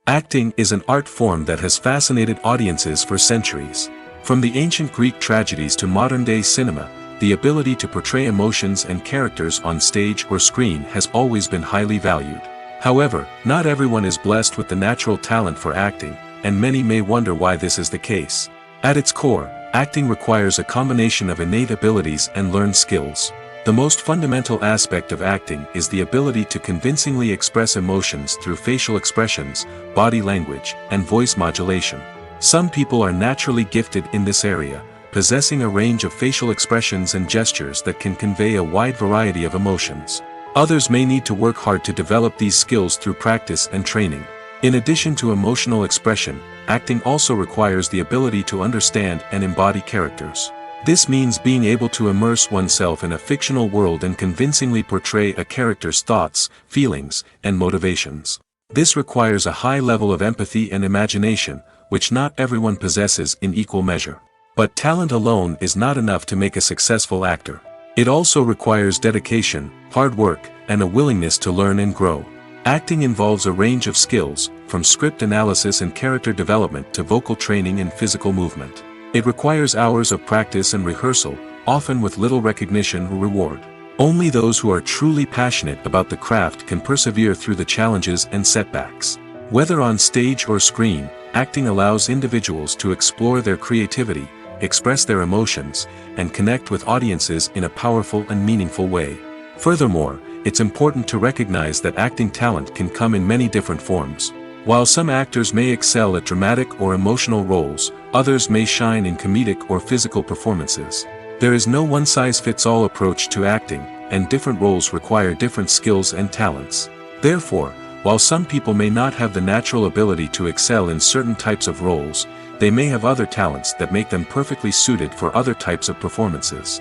Acting is an art form that has fascinated audiences for centuries. From the ancient Greek tragedies to modern-day cinema, the ability to portray emotions and characters on stage or screen has always been highly valued. However, not everyone is blessed with the natural talent for acting, and many may wonder why this is the case. At its core, acting requires a combination of innate abilities and learned skills. The most fundamental aspect of acting is the ability to convincingly express emotions through facial expressions, body language, and voice modulation. Some people are naturally gifted in this area, possessing a range of facial expressions and gestures that can convey a wide variety of emotions. Others may need to work hard to develop these skills through practice and training. In addition to emotional expression, acting also requires the ability to understand and embody characters. This means being able to immerse oneself in a fictional world and convincingly portray a character's thoughts, feelings, and motivations. This requires a high level of empathy and imagination, which not everyone possesses in equal measure. But talent alone is not enough to make a successful actor. It also requires dedication, hard work, and a willingness to learn and grow. Acting involves a range of skills, from script analysis and character development to vocal training and physical movement. It requires hours of practice and rehearsal, often with little recognition or reward. Only those who are truly passionate about the craft can persevere through the challenges and setbacks. Whether on stage or screen, acting allows individuals to explore their creativity, express their emotions, and connect with audiences in a powerful and meaningful way. Furthermore, it's important to recognize that acting talent can come in many different forms. While some actors may excel at dramatic or emotional roles, others may shine in comedic or physical performances. There is no one-size-fits-all approach to acting, and different roles require different skills and talents. Therefore, while some people may not have the natural ability to excel in certain types of roles, they may have other talents that make them perfectly suited for other types of performances.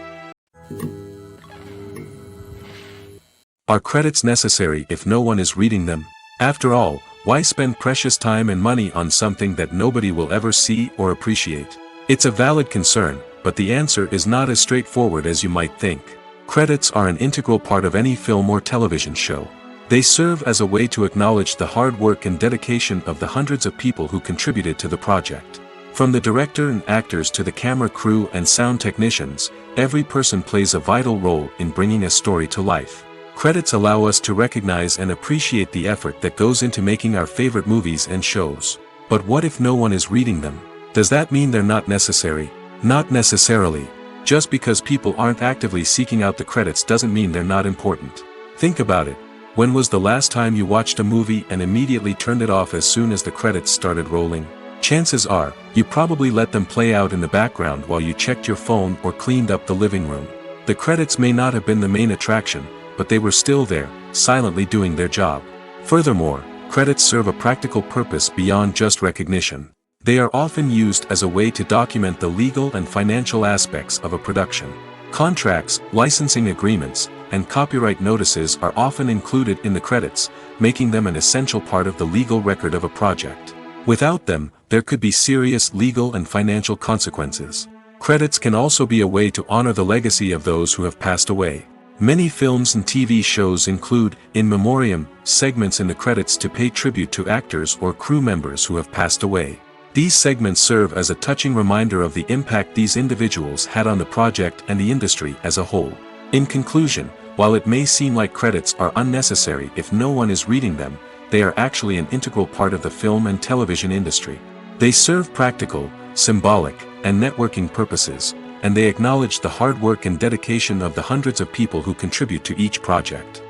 Are credits necessary if no one is reading them? After all, why spend precious time and money on something that nobody will ever see or appreciate? It's a valid concern, but the answer is not as straightforward as you might think. Credits are an integral part of any film or television show. They serve as a way to acknowledge the hard work and dedication of the hundreds of people who contributed to the project. From the director and actors to the camera crew and sound technicians, every person plays a vital role in bringing a story to life. Credits allow us to recognize and appreciate the effort that goes into making our favorite movies and shows. But what if no one is reading them? Does that mean they're not necessary? Not necessarily. Just because people aren't actively seeking out the credits doesn't mean they're not important. Think about it. When was the last time you watched a movie and immediately turned it off as soon as the credits started rolling? Chances are, you probably let them play out in the background while you checked your phone or cleaned up the living room. The credits may not have been the main attraction, but they were still there, silently doing their job. Furthermore, credits serve a practical purpose beyond just recognition. They are often used as a way to document the legal and financial aspects of a production. Contracts, licensing agreements, and copyright notices are often included in the credits, making them an essential part of the legal record of a project. Without them, there could be serious legal and financial consequences. Credits can also be a way to honor the legacy of those who have passed away. Many films and TV shows include, in memoriam, segments in the credits to pay tribute to actors or crew members who have passed away. These segments serve as a touching reminder of the impact these individuals had on the project and the industry as a whole. In conclusion, while it may seem like credits are unnecessary if no one is reading them, they are actually an integral part of the film and television industry. They serve practical, symbolic, and networking purposes, and they acknowledge the hard work and dedication of the hundreds of people who contribute to each project.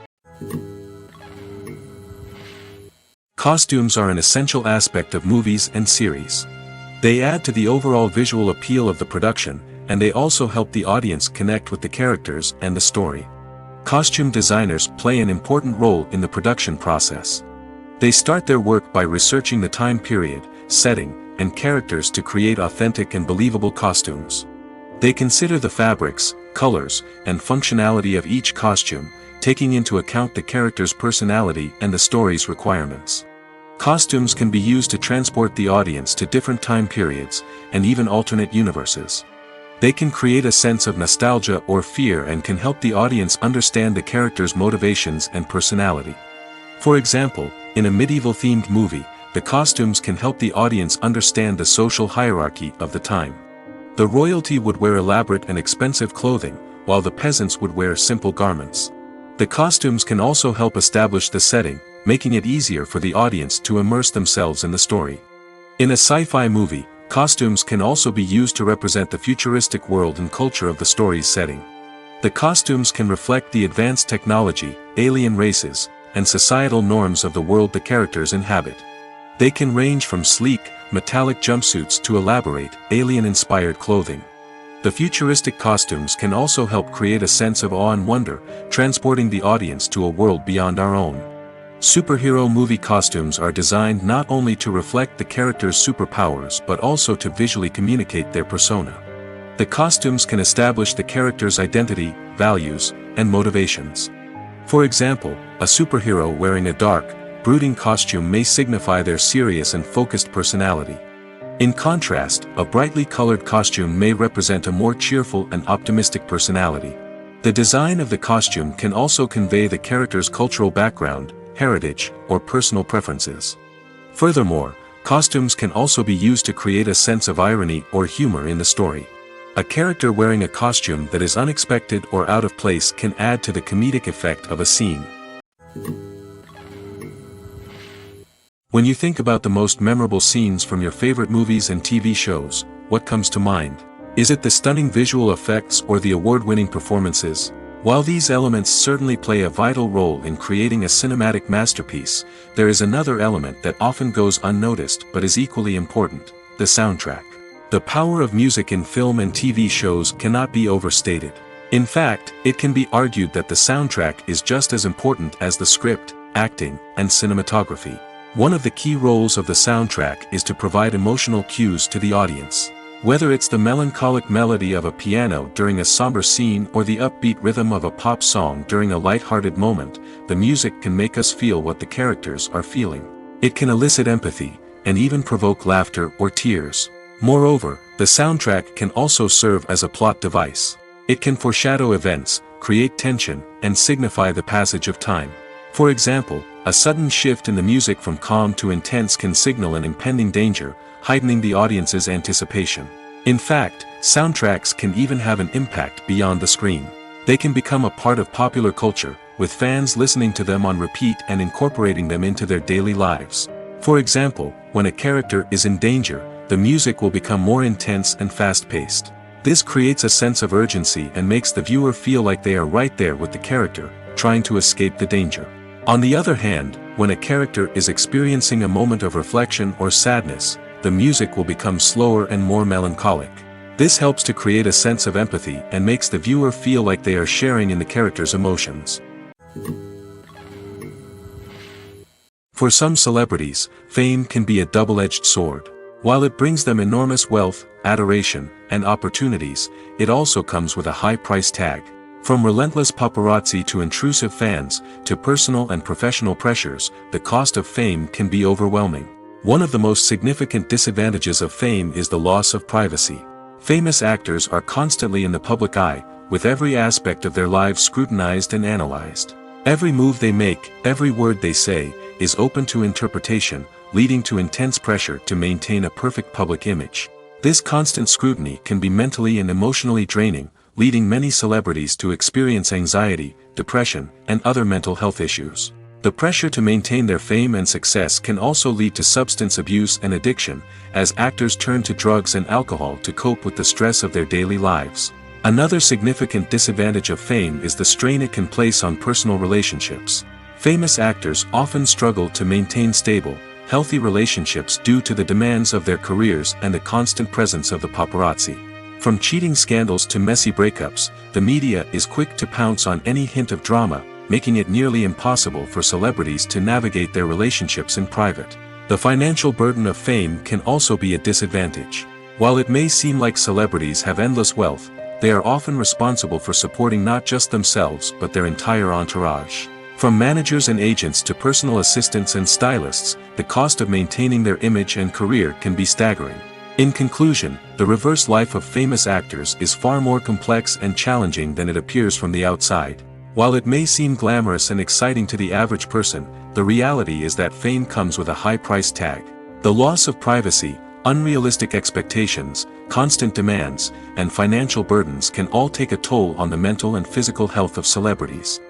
Costumes are an essential aspect of movies and series. They add to the overall visual appeal of the production, and they also help the audience connect with the characters and the story. Costume designers play an important role in the production process. They start their work by researching the time period, setting, and characters to create authentic and believable costumes. They consider the fabrics, colors, and functionality of each costume, taking into account the character's personality and the story's requirements. Costumes can be used to transport the audience to different time periods, and even alternate universes. They can create a sense of nostalgia or fear and can help the audience understand the character's motivations and personality. For example, in a medieval-themed movie, the costumes can help the audience understand the social hierarchy of the time. The royalty would wear elaborate and expensive clothing, while the peasants would wear simple garments. The costumes can also help establish the setting, making it easier for the audience to immerse themselves in the story. In a sci-fi movie, costumes can also be used to represent the futuristic world and culture of the story's setting. The costumes can reflect the advanced technology, alien races, and societal norms of the world the characters inhabit. They can range from sleek, metallic jumpsuits to elaborate, alien-inspired clothing. The futuristic costumes can also help create a sense of awe and wonder, transporting the audience to a world beyond our own. Superhero movie costumes are designed not only to reflect the character's superpowers but also to visually communicate their persona. The costumes can establish the character's identity, values, and motivations. For example, a superhero wearing a dark, brooding costume may signify their serious and focused personality. In contrast, a brightly colored costume may represent a more cheerful and optimistic personality. The design of the costume can also convey the character's cultural background, heritage, or personal preferences. Furthermore, costumes can also be used to create a sense of irony or humor in the story. A character wearing a costume that is unexpected or out of place can add to the comedic effect of a scene. When you think about the most memorable scenes from your favorite movies and TV shows, what comes to mind? Is it the stunning visual effects or the award-winning performances? While these elements certainly play a vital role in creating a cinematic masterpiece, there is another element that often goes unnoticed but is equally important: the soundtrack. The power of music in film and TV shows cannot be overstated. In fact, it can be argued that the soundtrack is just as important as the script, acting, and cinematography. One of the key roles of the soundtrack is to provide emotional cues to the audience. Whether it's the melancholic melody of a piano during a somber scene or the upbeat rhythm of a pop song during a light-hearted moment, the music can make us feel what the characters are feeling. It can elicit empathy, and even provoke laughter or tears. Moreover, the soundtrack can also serve as a plot device. It can foreshadow events, create tension, and signify the passage of time. For example, a sudden shift in the music from calm to intense can signal an impending danger, heightening the audience's anticipation. In fact, soundtracks can even have an impact beyond the screen. They can become a part of popular culture, with fans listening to them on repeat and incorporating them into their daily lives. For example, when a character is in danger, the music will become more intense and fast-paced. This creates a sense of urgency and makes the viewer feel like they are right there with the character, trying to escape the danger. On the other hand, when a character is experiencing a moment of reflection or sadness, the music will become slower and more melancholic. This helps to create a sense of empathy and makes the viewer feel like they are sharing in the character's emotions. For some celebrities, fame can be a double-edged sword. While it brings them enormous wealth, adoration, and opportunities, it also comes with a high price tag. From relentless paparazzi to intrusive fans, to personal and professional pressures, the cost of fame can be overwhelming. One of the most significant disadvantages of fame is the loss of privacy. Famous actors are constantly in the public eye, with every aspect of their lives scrutinized and analyzed. Every move they make, every word they say, is open to interpretation, leading to intense pressure to maintain a perfect public image. This constant scrutiny can be mentally and emotionally draining, leading many celebrities to experience anxiety, depression, and other mental health issues. The pressure to maintain their fame and success can also lead to substance abuse and addiction, as actors turn to drugs and alcohol to cope with the stress of their daily lives. Another significant disadvantage of fame is the strain it can place on personal relationships. Famous actors often struggle to maintain stable, healthy relationships due to the demands of their careers and the constant presence of the paparazzi. From cheating scandals to messy breakups, the media is quick to pounce on any hint of drama, making it nearly impossible for celebrities to navigate their relationships in private. The financial burden of fame can also be a disadvantage. While it may seem like celebrities have endless wealth, they are often responsible for supporting not just themselves but their entire entourage. From managers and agents to personal assistants and stylists, the cost of maintaining their image and career can be staggering. In conclusion, the reverse life of famous actors is far more complex and challenging than it appears from the outside. While it may seem glamorous and exciting to the average person, the reality is that fame comes with a high price tag. The loss of privacy, unrealistic expectations, constant demands, and financial burdens can all take a toll on the mental and physical health of celebrities.